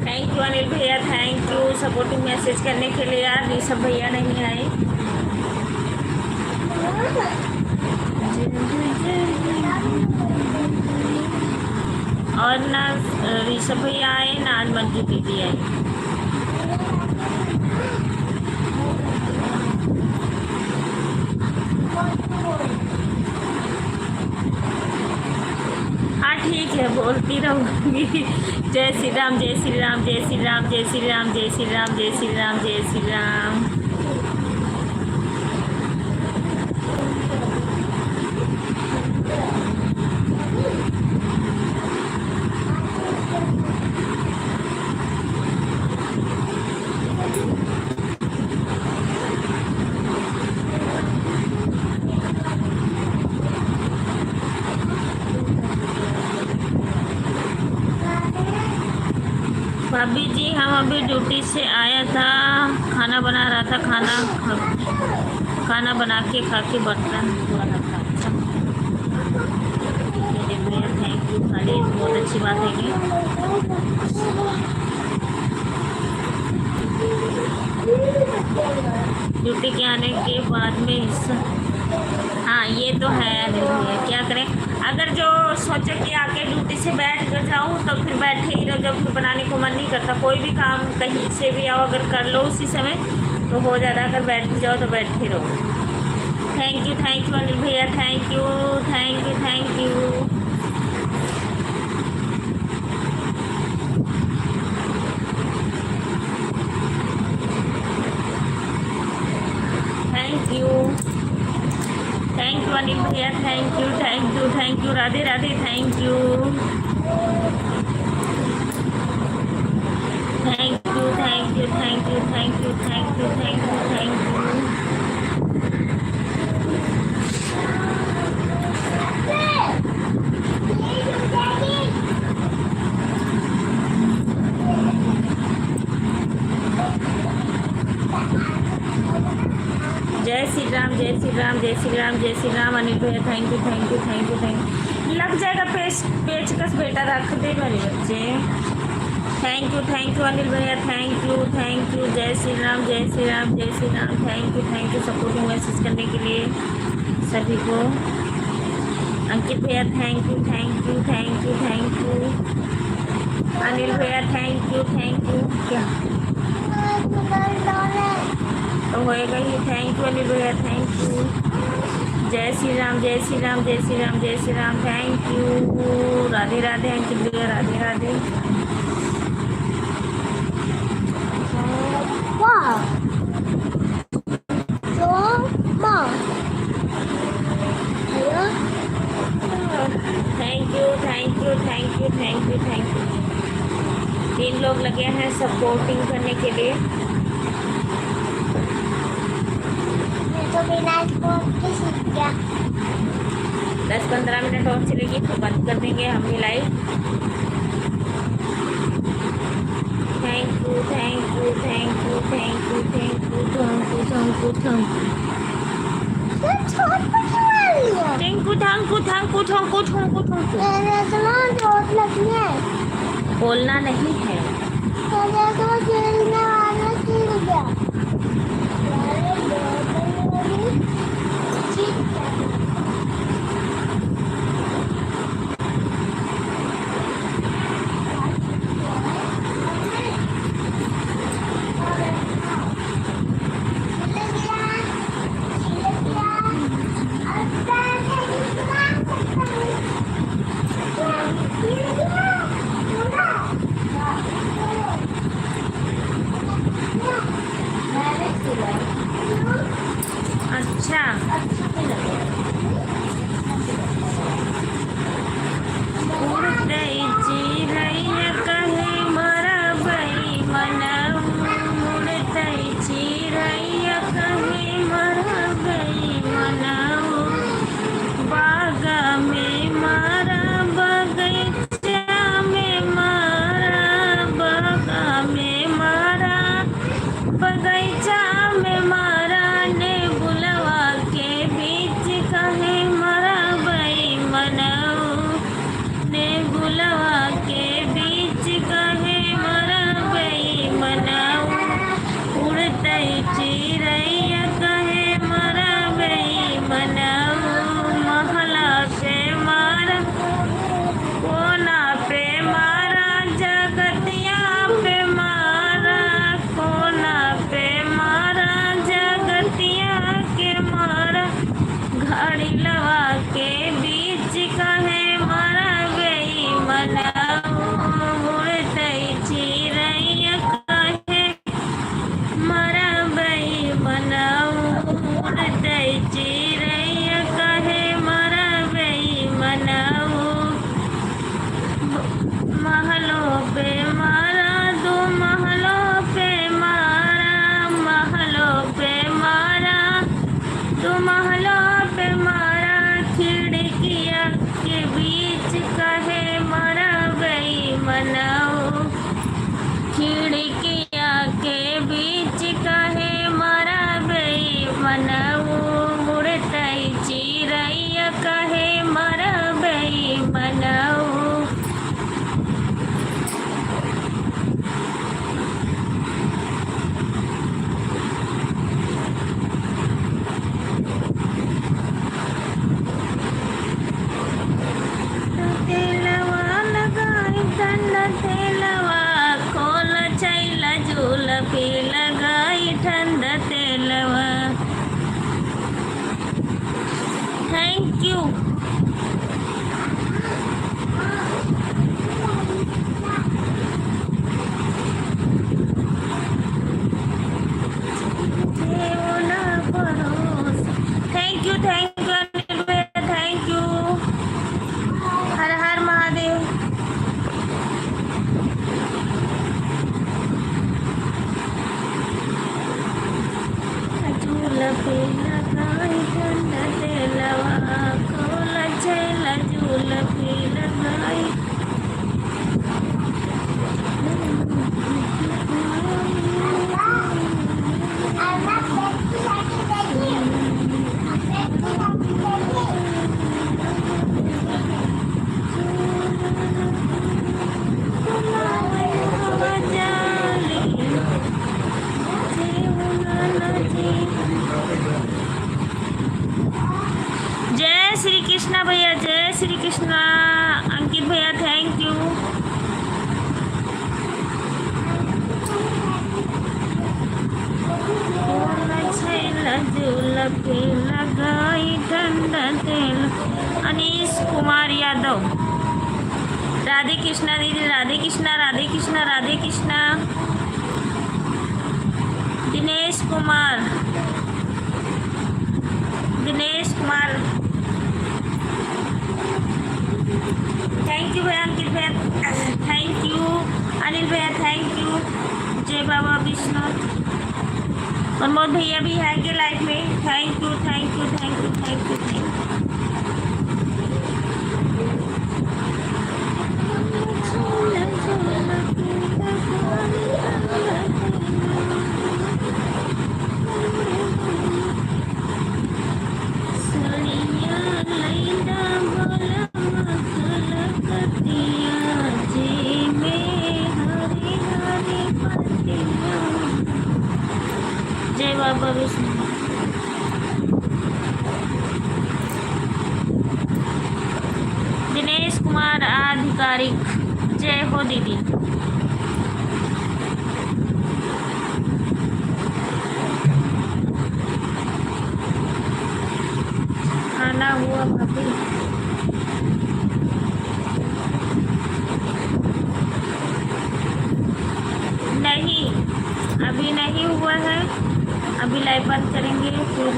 थैंक यू अनिल भैया, थैंक यू सपोर्टिंग मैसेज करने के लिए। यार ऋषभ भैया नहीं आए। और ना ऋषभ भैया आए ना आज मंजू दीदी आई। हाँ ठीक है, बोलती रहूँगी। जय श्री राम, जय श्री राम, जय श्री राम, जय श्री राम, जय श्री राम, जय श्री राम, जय श्री राम। भाभी जी हम अभी ड्यूटी से आया था, खाना बना रहा था, खाना बना के खा के बर्तन धो रहा था। अच्छा भैया थैंक यू, खाली बहुत अच्छी बात है कि ड्यूटी के आने के बाद में हिस्सा। हाँ ये तो है अनिल भैया, क्या करें। अगर जो सोचे कि आके ड्यूटी से बैठ कर जाऊँ तो फिर बैठे ही रहो, जब फिर बनाने को मन नहीं करता। कोई भी काम कहीं से भी आओ अगर कर लो उसी समय तो हो जाता। अगर बैठ जाओ तो बैठे रहो। थैंक यू अनिल भैया, thank you, thank you, thank you. Thank you, thank you Anil भैया, thank you, thank you, thank you. Radhe Radhe, thank you, thank you, thank you, thank you, thank you, thank you, thank you, thank you. जय श्री राम, जय श्री राम, जय श्री राम, जय श्री राम। अनिल भैया thank you, thank you, thank you, thank you. लग जाएगा पेचकस बेटा, रख दे मेरे बच्चे। थैंक यू अनिल भैया, थैंक यू, थैंक यू। जय श्री राम, जय श्री राम, जय Shri Ram. Thank you supporting message करने के लिए सभी को। अंकित भैया thank you, thank you, thank you, thank you. Anil भैया थैंक यू, थैंक यू। क्या तो होएगा ही। थैंक यू अनिल भैया, थैंक यू। जय श्री राम, जय श्री राम, जय श्री राम, जय श्री राम। Thank you. राधे राधे अंकित भैया, Radhe Radhe. Thank you, thank you, thank you, thank you, thank you. लोग लगे हैं सपोर्टिंग करने के लिए। मैं तो बिना स्पोर्ट के सीख गया। 10-15 मिनट और चलेगी फिर बंद कर देंगे हम भी live. Thank you thank you thank you thank you thank you thank you thank you thank you तो छोड़ क्यों रही है? Thank you thank you thank you thank you thank you thank you. मेरे तो ना चोट लगी है। बोलना नहीं है। मेरे तो खेलने वाला गिर गया। ठीक है। अच्छा उड़ते चिड़ैया कहे मरा बई मनऊ, उड़ते चिड़ैया कहे मरा बई मनऊ, बागा में मारा बगीचा में मारा, बागा में मारा बगीचा में मारा, ने बुलवा के बीच कहे मरा बई मनऊ, ने बुलवा के बीच कहे मरा बई मनऊ, उड़ते चिड़ैया कहे मरा बई मनऊ, महला पे मारा कोना पे मारा, जगतिया पे मारा, कोना पे मारा, जगतिया के मारा, घड़ी लवा के बीच कहे मरा बई मनऊ, उड़ते चिड़ैया कहे मरा बई मनऊ, उड़ते चिड़ैया कहे मरा बई मनऊ, महलों पे मारा दो महलों पे मारा, महलों पे मारा दो महलों पे मारा, खिड़किया के बीच कहे मरा बई मनऊ, खिड़किया के बीच कहे मरा बई मनऊ, उड़ते चिड़ैया कहे मरा बई मनऊ। तेलवा लगाई ठंडा तेलवा, खोल चैला जुलफी लगाई ठंडा तेलवा। Thank you. Thank you thank you Anil भैया थैंक यू। हर हर महादेव। जुलफी लगाई ठंडा तेलवा, खोल चैला जुलफी लगाई। जय श्री कृष्णा भैया जय श्री कृष्णा। अंकित भैया थैंक यू। जुलफी लगाई ठंडा तेल। अनीश कुमार यादव। राधे कृष्णा दीदी राधे कृष्णा राधे कृष्णा राधे कृष्णा। दिनेश कुमार थैंक यू भैया अंकित भैया थैंक यू। अनिल भैया थैंक यू। जय बाबा विष्णु। प्रमोद भैया भी है कि लाइफ में, thank you thank you thank you thank you thank you. जय बाबा विष्णु। दिनेश कुमार आधिकारिक, जय हो दीदी। खाना हुआ भाभी? नहीं, अभी नहीं हुआ है, अभी लाइव बंद करेंगे फिर।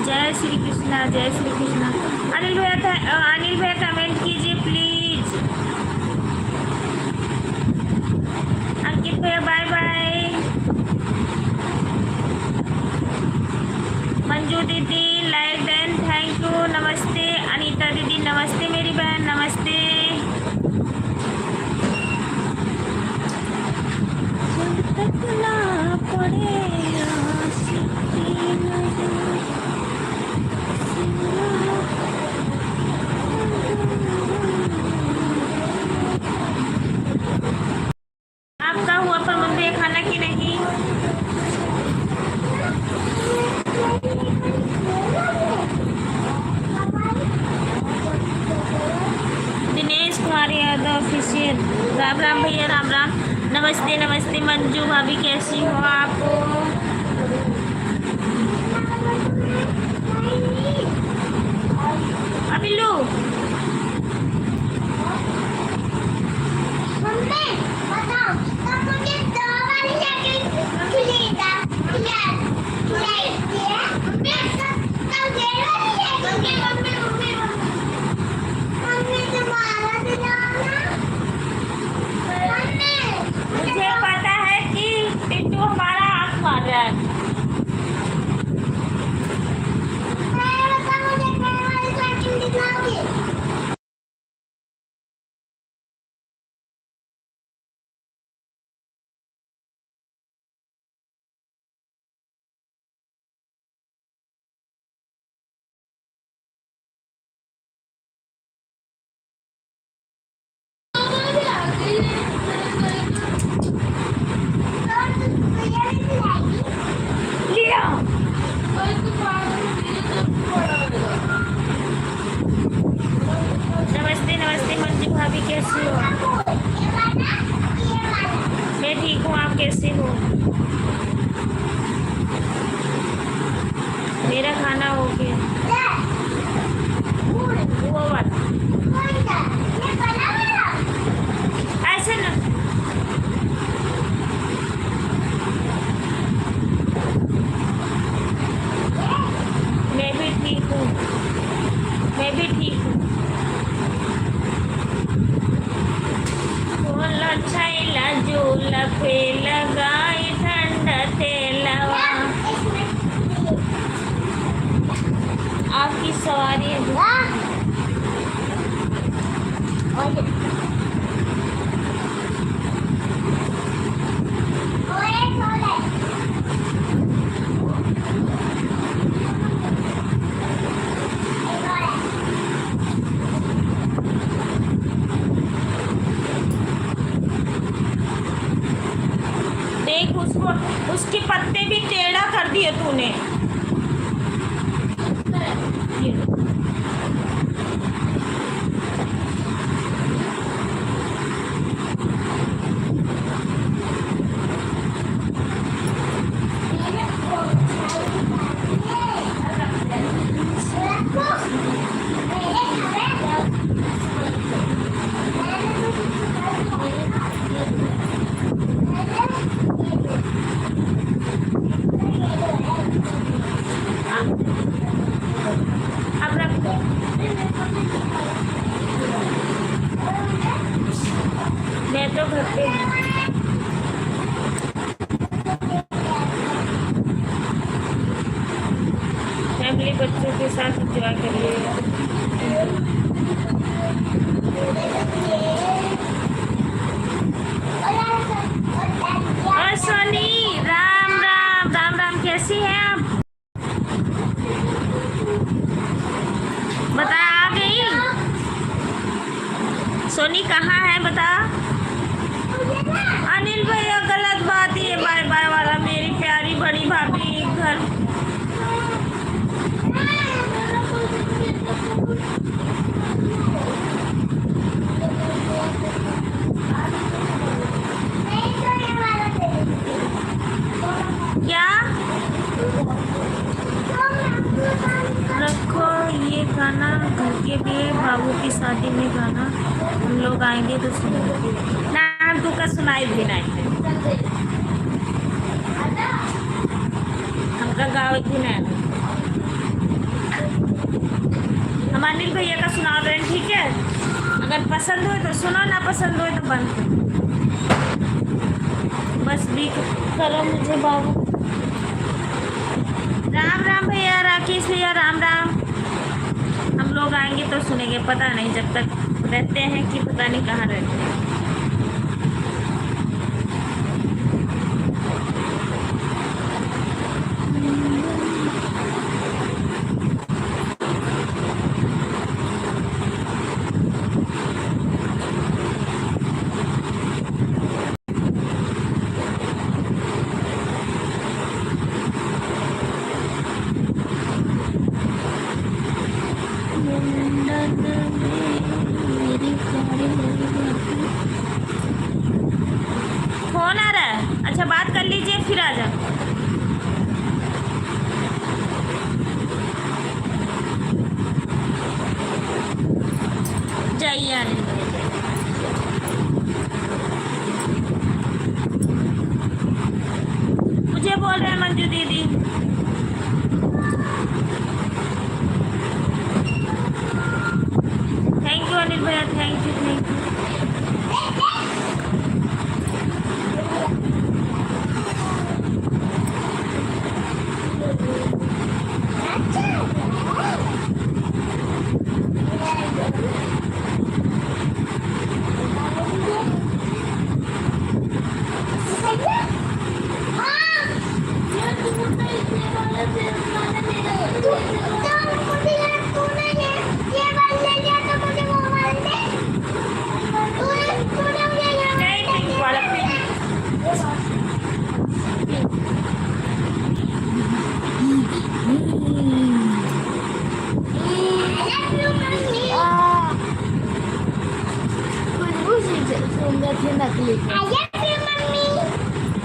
जय श्री कृष्णा, जय श्री कृष्णा। अनिल भैया कमेंट कीजिए प्लीज। अंकित भैया बाय बाय। मंजू दीदी लाइक डन, थैंक यू, नमस्ते। अनीता दीदी नमस्ते मेरी बहन, नमस्ते। आपका हुआ प्रमोद भैया खाना कि नहीं? दिनेश कुमार यादव ऑफिशियल, राम राम भैया, राम राम। नमस्ते नमस्ते मंजू भाभी, कैसी हो आप? अभी लो मुझे पता है कि टिट्टू हमारा आँख मार रहा है। लिया नमस्ते नमस्ते मंजू भाभी, कैसी हो? मैं ठीक हूँ, आप कैसे हो? मेरा खाना हो गया। वो वाला ऐसे ना, मैं भी ठीक हूँ, मैं भी ठीक हूँ। छैला झूला पे लगाई ठंडा तेलवा। आपकी सवारी है। देख उसको, उसके पत्ते भी टेढ़ा कर दिए तूने। अब रख दो। बच्चों के साथ एंजॉय करिए। और सोनी, राम राम राम राम, कैसी हैं आप? बता, आ गई? सोनी कहाँ है बता। अनिल भैया गलत बात ही है बाय बाय वाला, मेरी प्यारी बड़ी भाभी घर। क्या रखो ये गाना घर के लिए, बाबू की शादी में गाना हम लोग आएंगे तो सुनेंगे ना। तू का सुनाई भी नहीं, हमका गाँव की नहीं। हम अनिल भैया का सुना रहे हैं, ठीक है? अगर पसंद हो तो सुनो, ना पसंद हो तो बंद करो। बस भी करो मुझे बाबू। राम राम भैया, राकेश भैया राम राम। हम लोग आएंगे तो सुनेंगे, पता नहीं जब तक रहते हैं कि पता नहीं कहाँ रहते हैं। फोन आ रहा है, अच्छा बात कर लीजिए फिर आ जाओ। जाइए आने मुझे बोल रहे हैं मंजू दीदी। थैंक यू अनिल भैया, thank you thank you.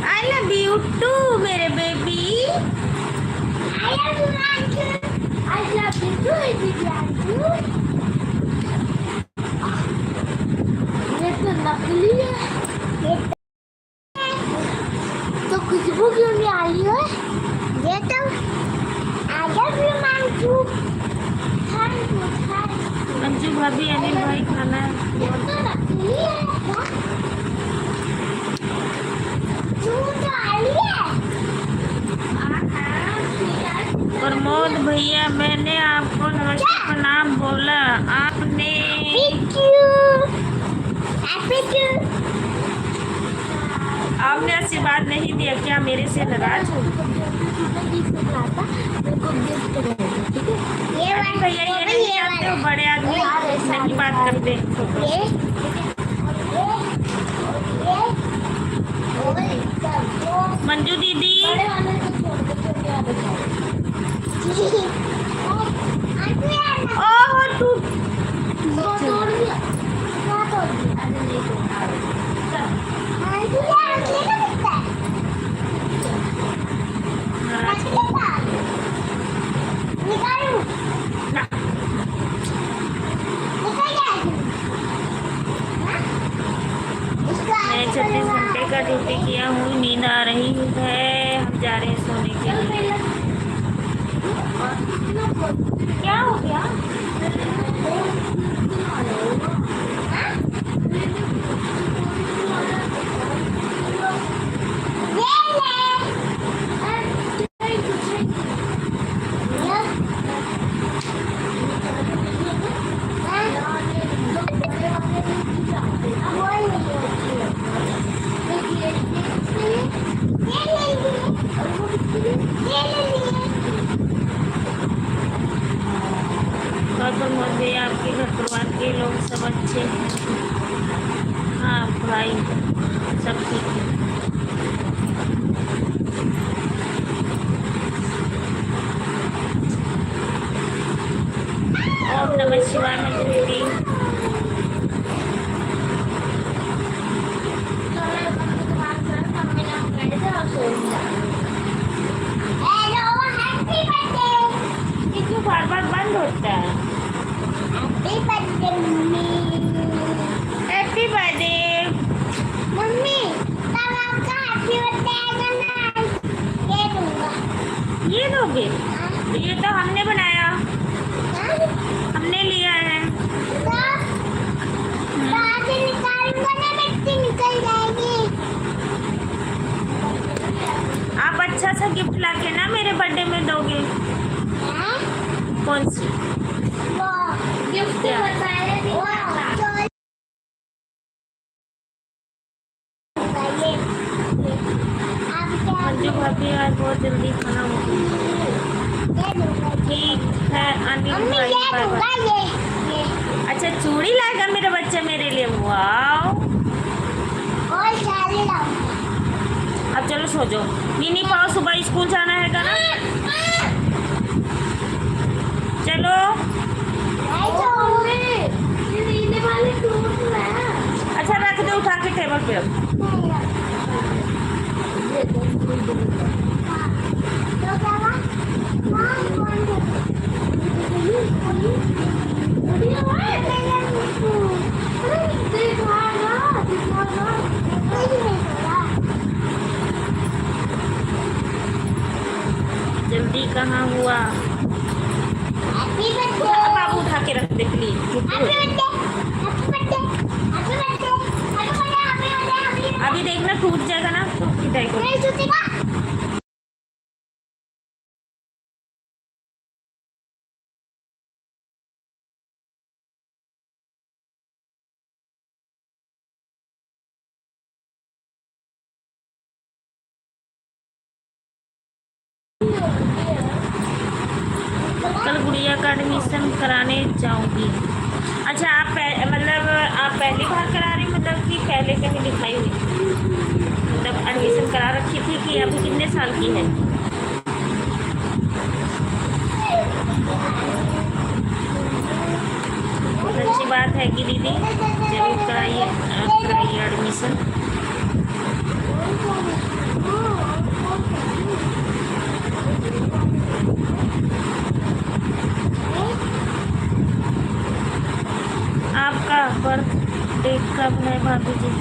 I love you too, मेरे बेबी। ये तो नकली है। तो खुशबू क्यों नहीं आ रही है? ये तो मंजू भाभी, अनिल भाई खाना है। ये तो नकली है। प्रमोद भैया, मैंने आपको नमस्ते प्रणाम बोला, आपने आपने आशीर्वाद नहीं दिया, क्या मेरे से नाराज हो? भैया ये नहीं जानते हो, बड़े आदमी नहीं बात करते। मंजू दीदी, ओह तू मैं 36 घंटे का ड्यूटी किया हूँ, नींद आ रही है, हम जा रहे हैं सोने के लिए। क्या हो गया? और प्रमोद भैया आपके घर परिवार के लोग सब अच्छे हैं? हाँ भाई सब ठीक है। ओम नमः शिवाय मंजूरी। ये क्यों बार बार बंद होता है? हैप्पी बर्थडे मम्मी तब आपका हैप्पी बर्थडे आएगा ना ये दूंगा। ये दोगे? हाँ? ये तो हमने बनाया, हाँ? हमने लिया है। तो से निकालूंगा ना मिट्टी निकल जाएगी। आप अच्छा सा गिफ्ट लाके ना मेरे बर्थडे में दोगे। हाँ? कौन सी? वो गिफ्ट बताया नहीं। मंजू भाभी आज बहुत जल्दी खाना हो गया। ठीक है अनिल भाई बाय बाय। अच्छा चूड़ी लाएगा मेरा बच्चा मेरे लिए? वाह अब चलो सो जाओ। मिनी पाओ सुबह स्कूल जाना है ना? चलो अच्छा रख दो उठा के टेबल पे। जल्दी कहाँ हुआ? बाबू उठा के रख दे प्लीज। अभी देखना टूट जाएगा ना तो पिटाई को। कल गुड़िया का एडमिशन कराने जाऊंगी। अच्छा आप मतलब आप पहली बार करा रही मतलब कि पहले कहीं लिखाई हुई? मतलब एडमिशन करा रखी थी कि अभी कितने साल की है? बहुत अच्छी बात है कि दीदी जरूर कराइए एडमिशन। आपका बर्थडे कब है भाभी जी?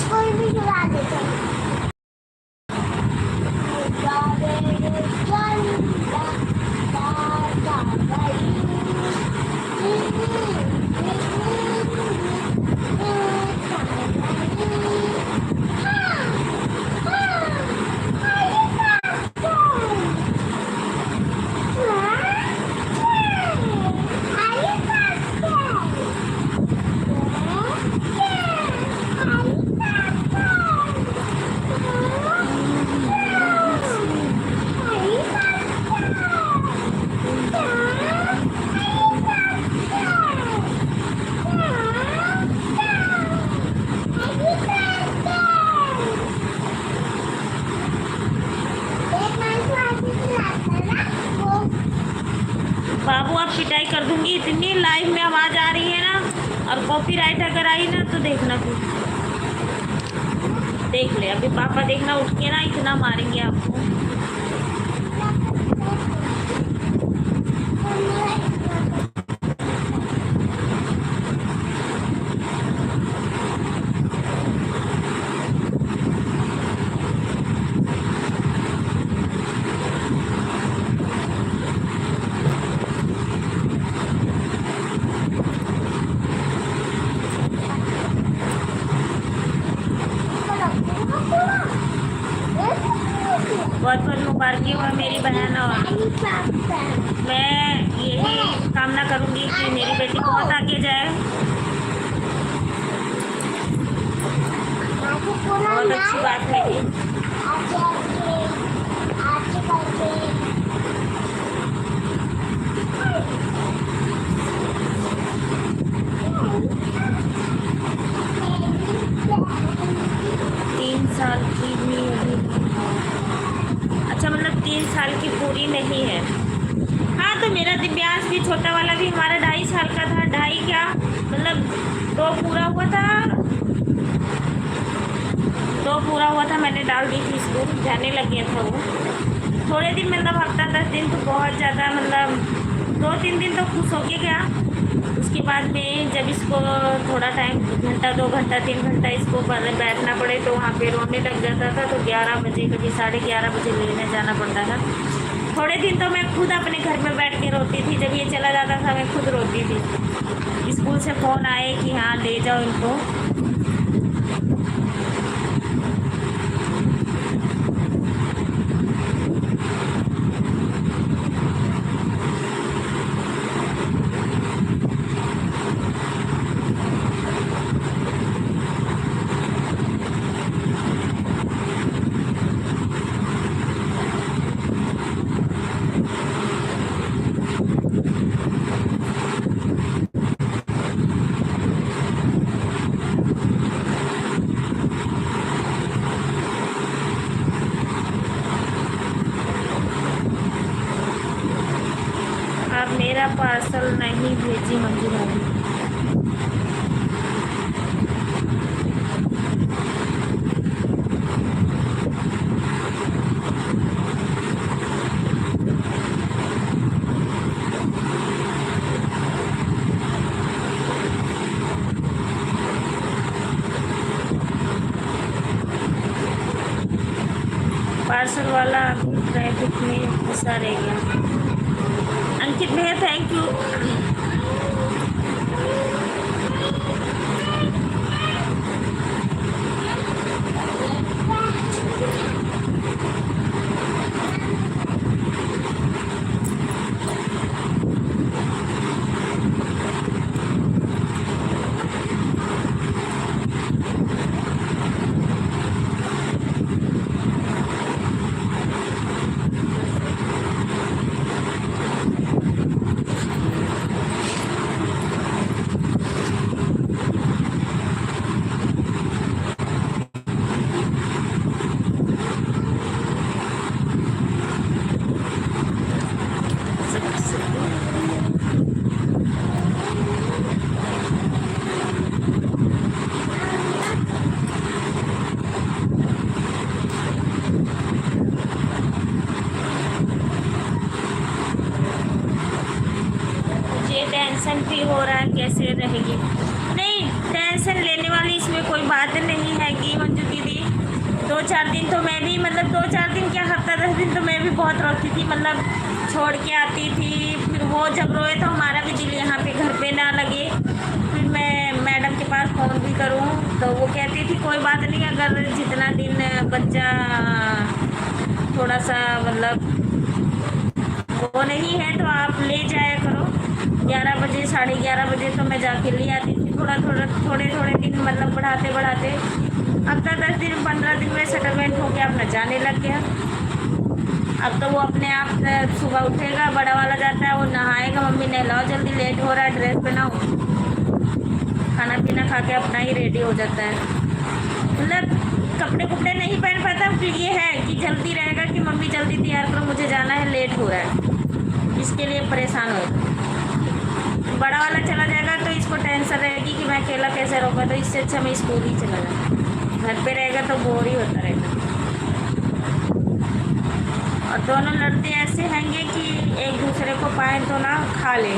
स्कूल भी चला देते हैं। बाबू आप पिटाई कर दूंगी। इतनी लाइव में आवाज़ आ रही है ना और कॉपीराइट अगर आई ना तो देखना फिर देख ले। अभी पापा देखना उठ के ना इतना मारेंगे आपको। मुबारकें हुआ मेरी बहन। और मैं यही कामना करूँगी कि मेरी बेटी बहुत आगे जाए, बहुत अच्छी बात है ये। तीन साल की भी अभी, अच्छा मतलब 3 साल की पूरी नहीं है। हाँ तो मेरा दिव्यांश भी छोटा वाला भी हमारा 2.5 साल का था। 2.5 क्या मतलब 2 पूरा हुआ था, 2 पूरा हुआ था, मैंने डाल दी थी स्कूल, जाने लग गया था वो। थोड़े दिन मतलब हफ्ता 10 दिन तो बहुत ज़्यादा, मतलब 2-3 दिन तो खुश होके गया। उसके बाद में जब इसको थोड़ा टाइम, घंटा 2 घंटा 3 घंटा इसको बैठना पड़े तो वहाँ पे रोने लग जाता था। तो 11 बजे कभी 11:30 बजे लेने जाना पड़ता था। थोड़े दिन तो मैं खुद अपने घर में बैठ के रोती थी, जब ये चला जाता था मैं खुद रोती थी। स्कूल से फ़ोन आए कि हाँ ले जाओ इनको। आप मेरा पार्सल नहीं भेजी मंजू भाभी। पार्सल वाला अभी ट्रैफिक में फंसा रह गया। अंकित भैया थैंक यू। टेंशन भी हो रहा है कैसे रहेगी। नहीं टेंशन लेने वाली इसमें कोई बात नहीं है कि मंजू दीदी। 2-4 दिन तो मैं भी, मतलब 2-4 दिन क्या, हफ्ता 10 दिन तो मैं भी बहुत रोती थी, मतलब छोड़ के आती थी। फिर वो जब रोए तो हमारा भी दिल यहाँ पे घर पे ना लगे। फिर मैं मैडम के पास फ़ोन भी करूँ तो वो कहती थी कोई बात नहीं, अगर जितना दिन बच्चा थोड़ा सा मतलब वो नहीं है तो आप ले जाया करो। 11 बजे 11:30 बजे तो मैं जाके ले आती थी। थोड़े दिन मतलब बढ़ाते हफ्ता 10 दिन 15 दिन में सेटलमेंट हो गया, अपना जाने लग गया। अब तो वो अपने आप सुबह उठेगा, बड़ा वाला जाता है, वो नहाएगा, मम्मी नहलाओ जल्दी, लेट हो रहा है, ड्रेस पहनाओ, खाना पीना खा के अपना ही रेडी हो जाता है। मतलब कपड़े नहीं पहन पाता। फिर ये है कि जल्दी रहेगा कि मम्मी जल्दी तैयार करो, मुझे जाना है, लेट हो रहा है, इसके लिए परेशान होगा। बड़ा वाला चला जाएगा तो इसको टेंशन रहेगी कि मैं अकेला कैसे रहूँगा, तो इससे अच्छा मैं स्कूल ही चला जाऊँ। घर पे रहेगा तो बोर ही होता रहेगा। और दोनों लड़ते ऐसे हैंगे कि एक दूसरे को पाए तो ना खा ले।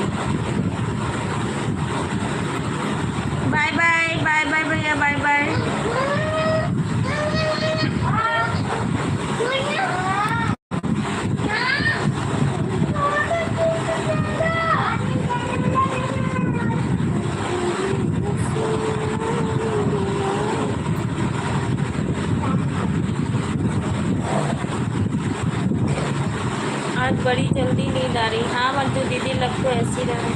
बाय बाय बाय बाय भैया, बाय बाय। आ रही। हाँ मंजू दीदी लग तो ऐसी रहा है।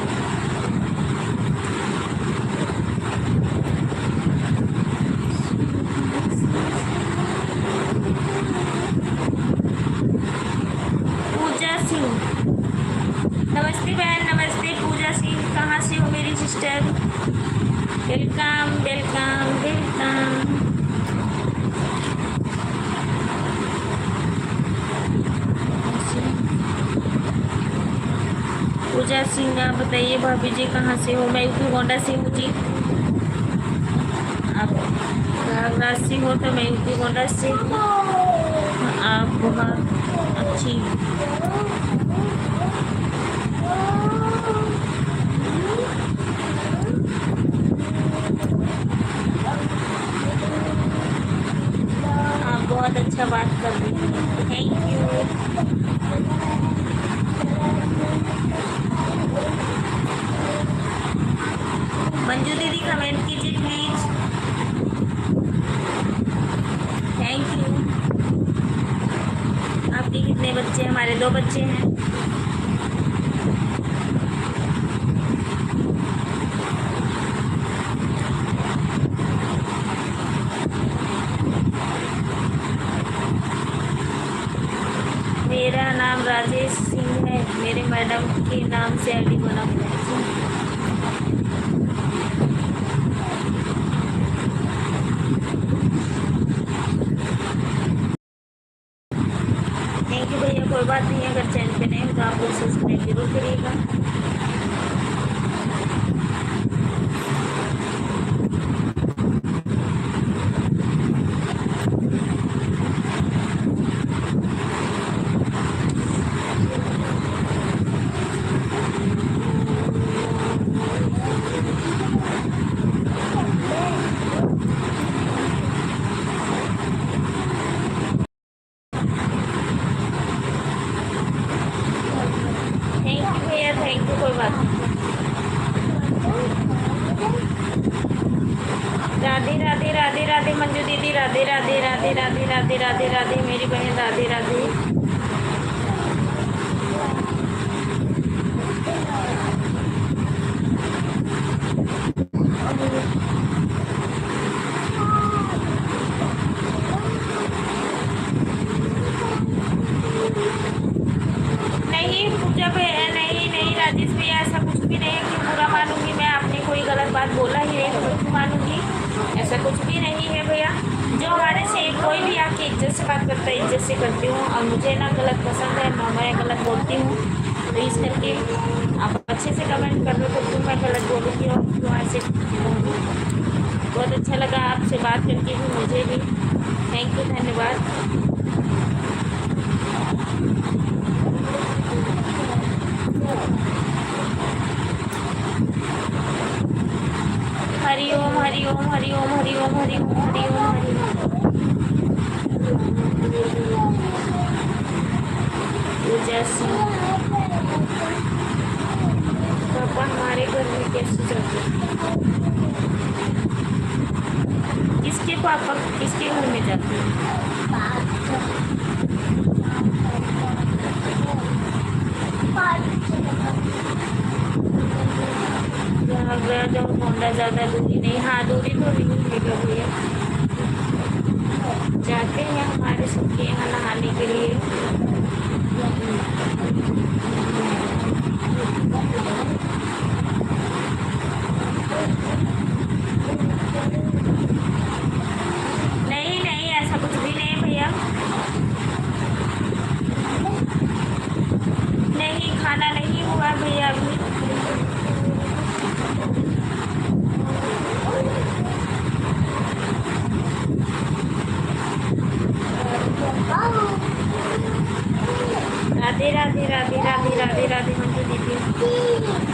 पूजा सिंह, नमस्ते बहन, नमस्ते पूजा सिंह, कहाँ से हो मेरी sister? Welcome welcome welcome. Pooja Singh, आप बताइए भाभी जी कहाँ से हो? मैं यूपी गोंडा से हूँ जी। आप प्रयागराज से हो तो मैं यूपी गोंडा से हूँ। आप बहुत अच्छी। आप बहुत अच्छा बात कर रही हैं, थैंक यू। मंजू दीदी कमेंट कीजिए प्लीज, थैंक यू। आपके कितने बच्चे? हमारे 2 बच्चे हैं। मेरा नाम राजेश सिंह है, मेरे मैडम के नाम से आईडी बना हुआ है। थैंक यू भैया, कोई बात नहीं, अगर चैनल पे नहीं हो तो आप लोग सब्सक्राइब जरूर करिएगा। थैंक यू, कोई बात नहीं। राधे राधे राधे राधे मंजू दीदी, राधे राधे राधे राधे राधे राधे राधे मेरी बहन, राधे राधे। नहीं पूजा भैया, नहीं नहीं राजेश भैया, ऐसा कुछ भी नहीं है कि बुरा मानूंगी मैं। आपने कोई गलत बात बोला ही नहीं तो क्यों मानूंगी? ऐसा कुछ भी नहीं है भैया। जो हमारे से कोई भी आके इज्जत से बात करता है, इज्जत से करती हूँ। और मुझे ना गलत पसंद है ना मैं गलत बोलती हूँ, तो इस करके आप अच्छे से कमेंट कर रहे हो तो क्यों मैं गलत बोलूँगी और क्यों ऐसे बोलूँगी? बहुत अच्छा लगा आपसे बात करके भी, मुझे भी। थैंक यू, धन्यवाद। हरिओम हरिओम हरिओम हरिओम हरिओम हरिओम हरिओम। पूजा सिंह, पापा हमारे घर में कैसे जाते? किसके पापा किसके घर में जाते हैं? प्रयागराज और गोंडा ज़्यादा दूरी नहीं। हाँ दूरी तो नहीं है भैया, जाते हैं हमारे सबके यहाँ नहाने के लिए। नहीं नहीं ऐसा कुछ भी नहीं भैया, नहीं खाना नहीं हुआ भैया अभी। राधे राधे राधे राधे राधे राधे मंजू दीदी।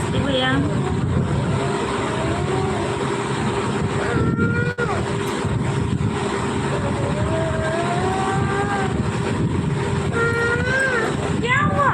नमस्ते भैया। क्या हुआ?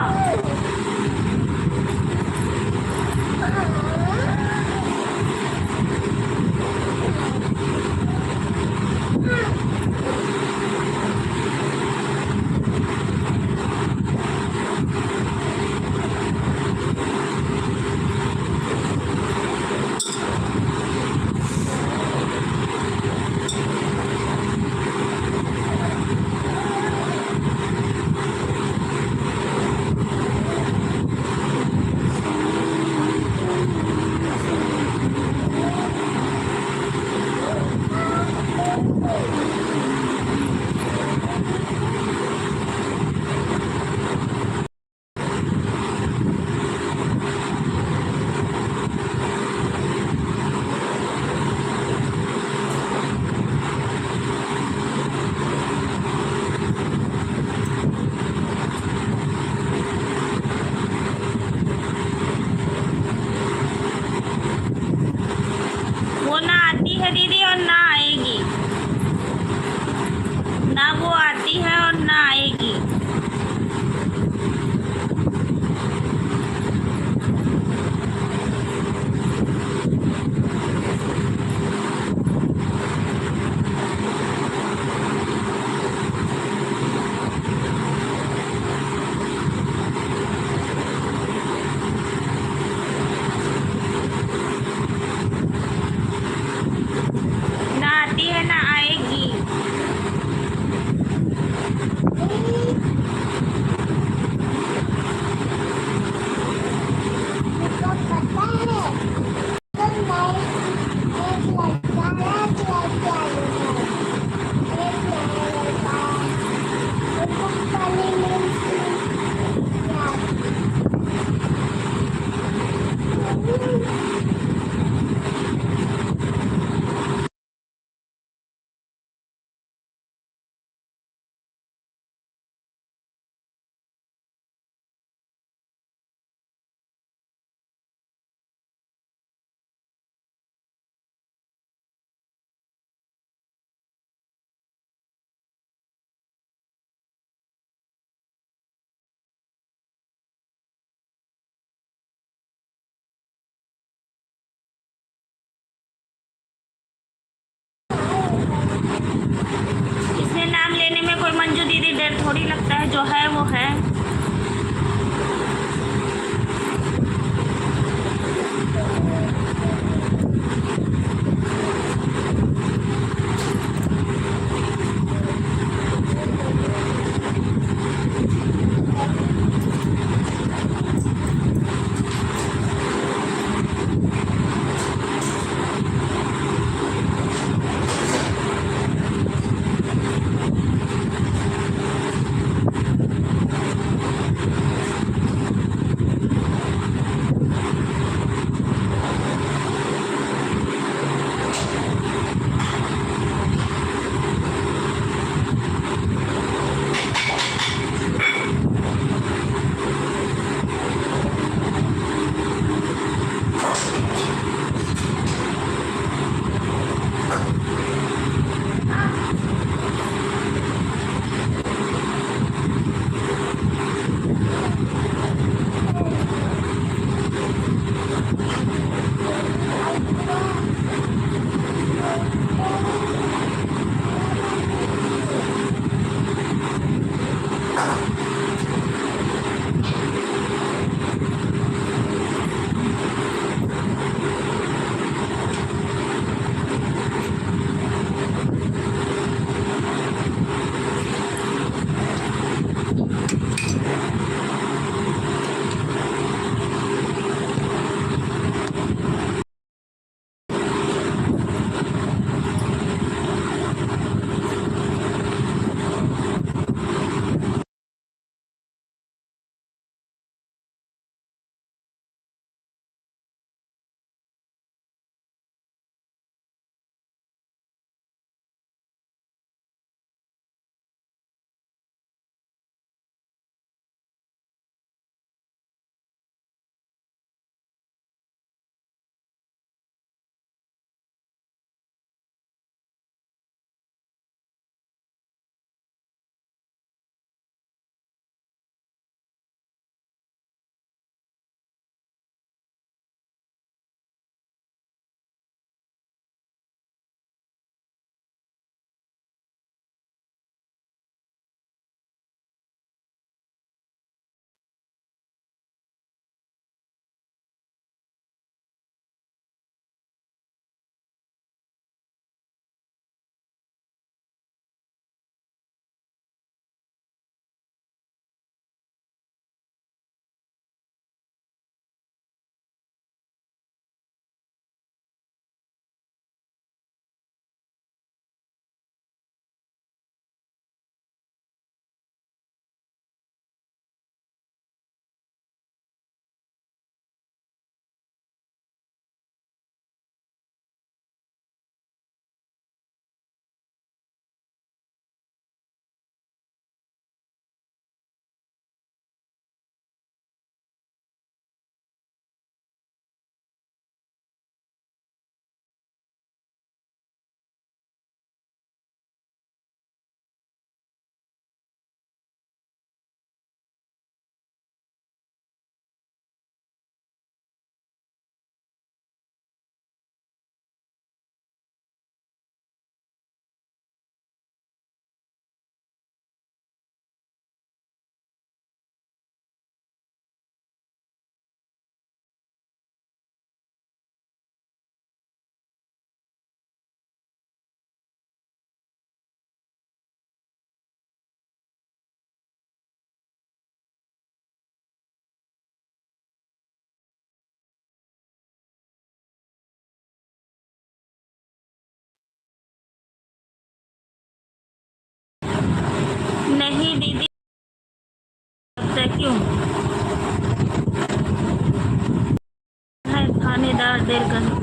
थानेदार देर का है।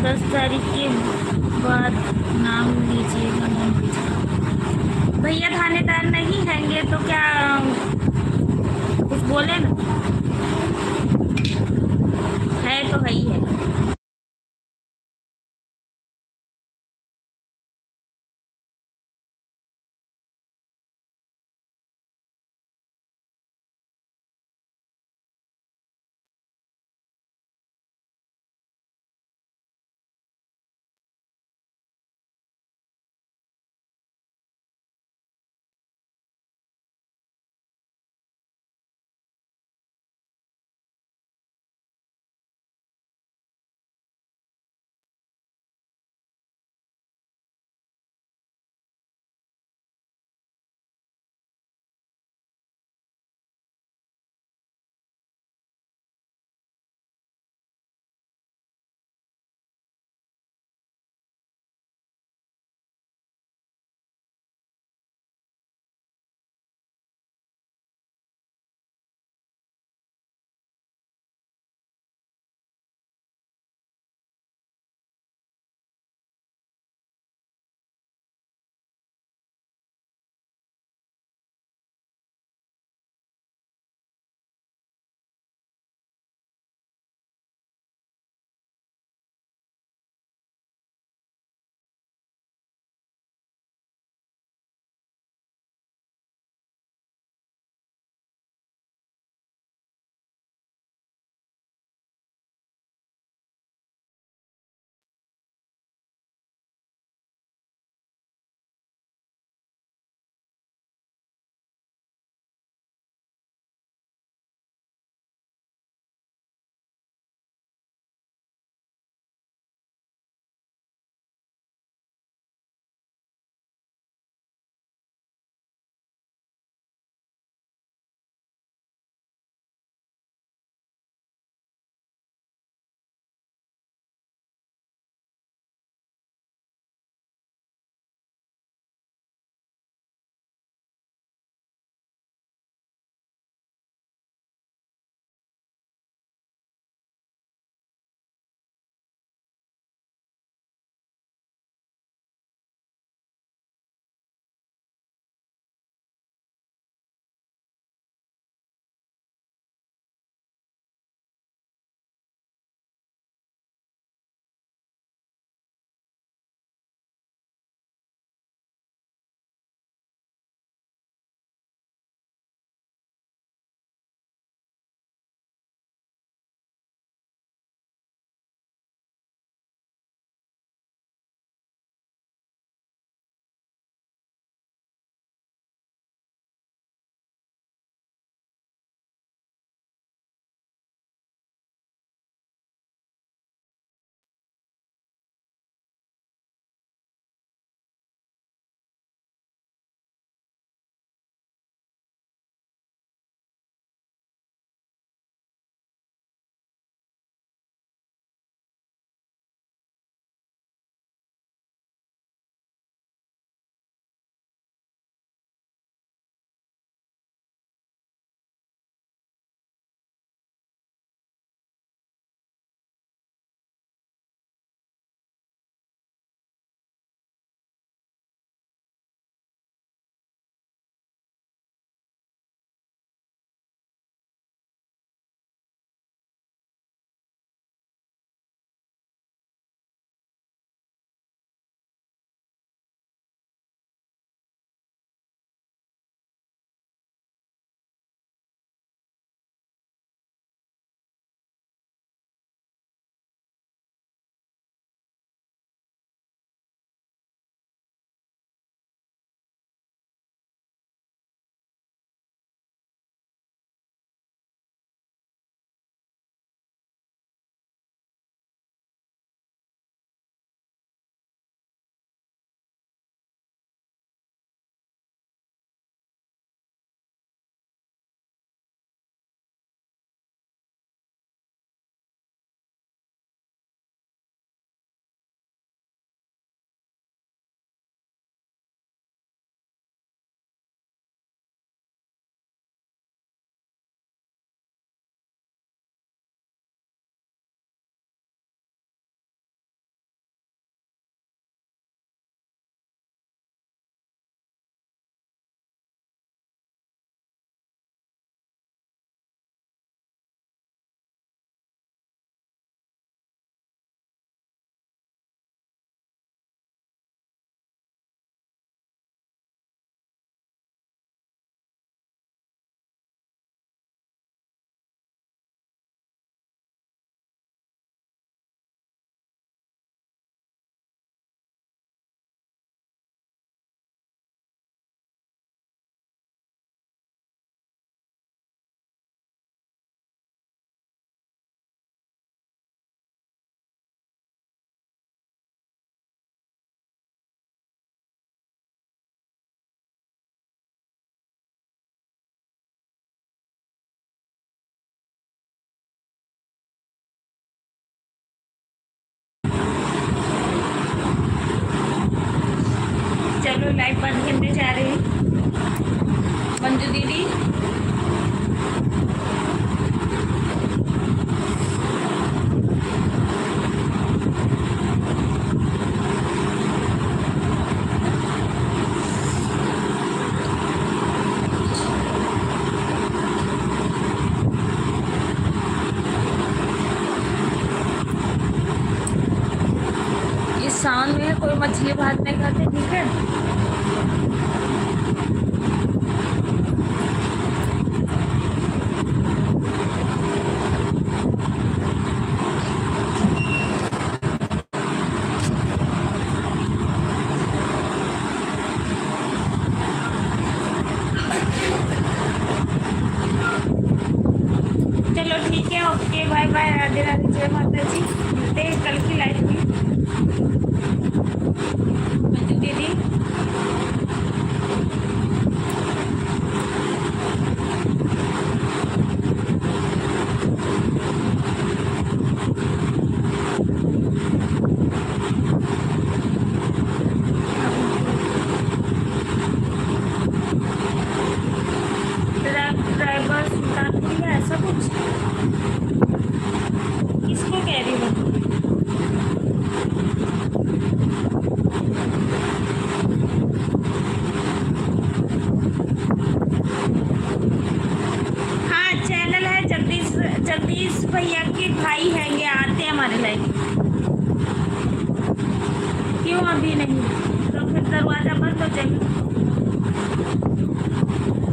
10 तारीख के बाद नाम लीजिएगा, नाम लीजिएगा। भैया थानेदार नहीं हैंगे तो क्या कुछ बोले ना, है तो है ही है। मंजू दीदी। इस सावन में कोई मछली भात नहीं खाते, ठीक है। चलो ठीक है, okay, bye bye, Radhe Radhe, जय माता जी। मिलते हैं कल की लाइफ में। मंजू दीदी, ड्राइवर सुल्तानपुर में ऐसा कुछ किसको कह रही हो? हाँ, चैनल है जगदीश, जगदीश भैया के भाई हैं, ये आते हैं हमारे लाइफ। क्यों अभी नहीं? तो फिर दरवाज़ा बंद हो जाएगा।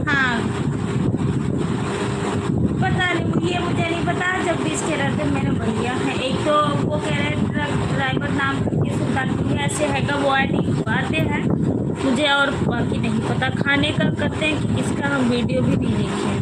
हाँ, पता नहीं, ये मुझे नहीं पता। जगदीश कह रहे थे मेरे भैया हैं, एक तो वो कह रहे ड्राइवर नाम के सुल्तानपुर में ऐसे हैगा, वो आईडी आते हैं मुझे, और बाकी नहीं पता। खाने का करते हैं कि किसका, हम वीडियो भी नहीं देखे।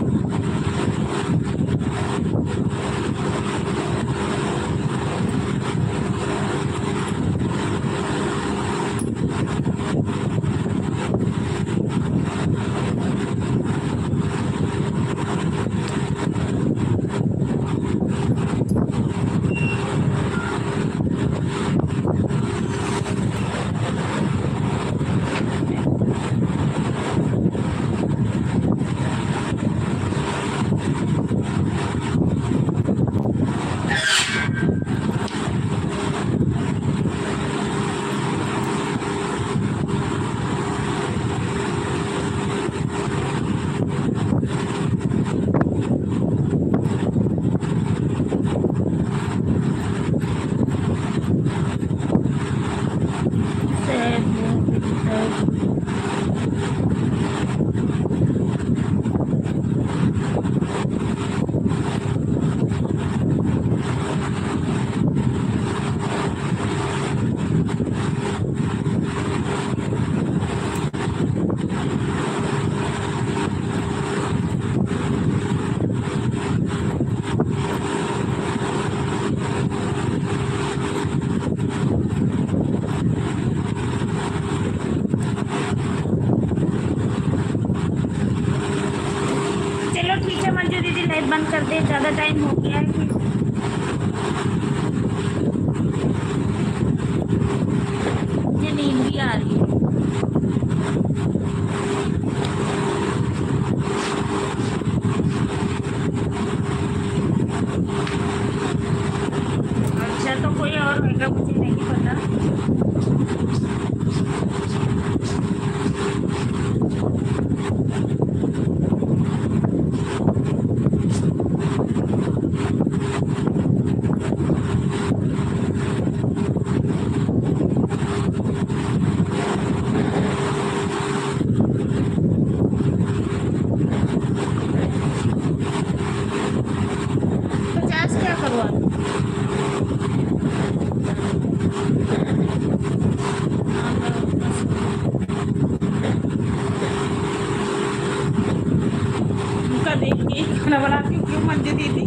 लाइट बंद कर दे, ज़्यादा टाइम हो गया है कि मुझे नींद भी आ रही है। अच्छा तो कोई और होगा, मुझे नहीं पता। खाना बनाती हूँ। क्यों मंजू दीदी,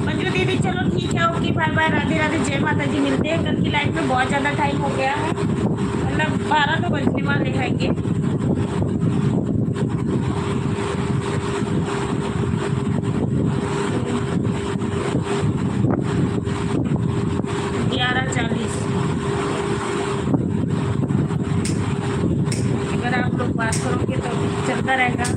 मंजू दीदी चलो ठीक है, okay bye bye, Radhe Radhe, जय माता जी। मिलते हैं कल की लाइफ में। बहुत ज़्यादा टाइम हो गया है, मतलब 12 तो बजने वाले हैंगे। अगर आप लोग बात करोगे तो चलता रहेगा।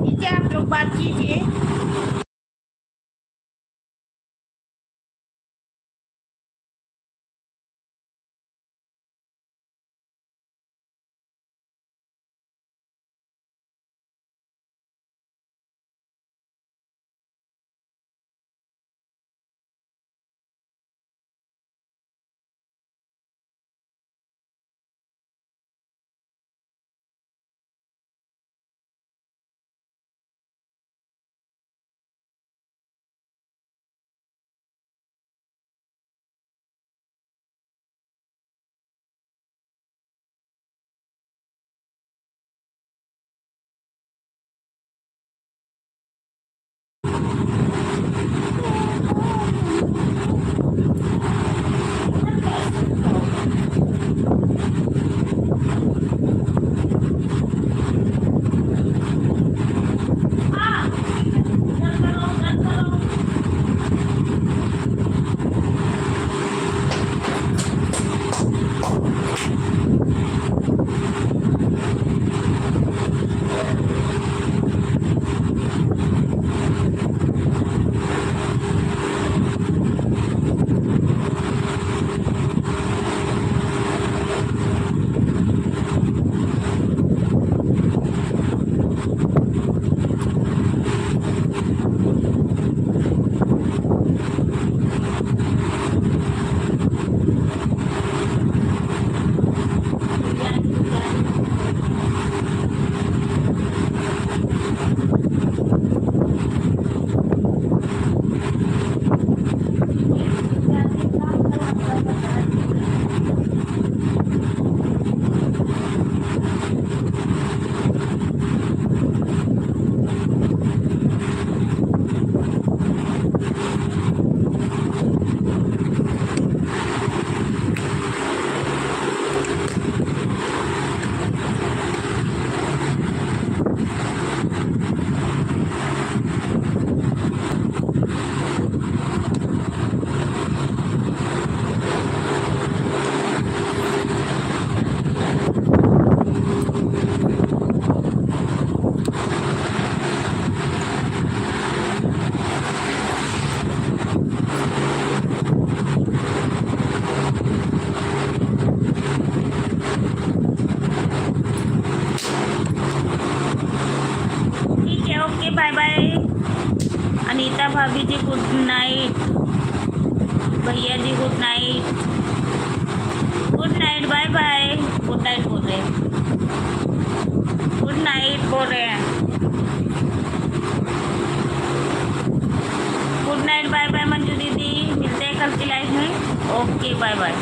ठीक है, आप लोग बात कीजिए। ठीक है, ओके, बाय बाय। अनीता भाभी जी गुड नाइट। भैया जी good night. Good night, bye bye. Good night बोल रहे हैं, गुड नाइट बोल रहे हैं। Good night, bye bye Manju दीदी। मिलते हैं कल की लाइफ में। Okay, bye bye.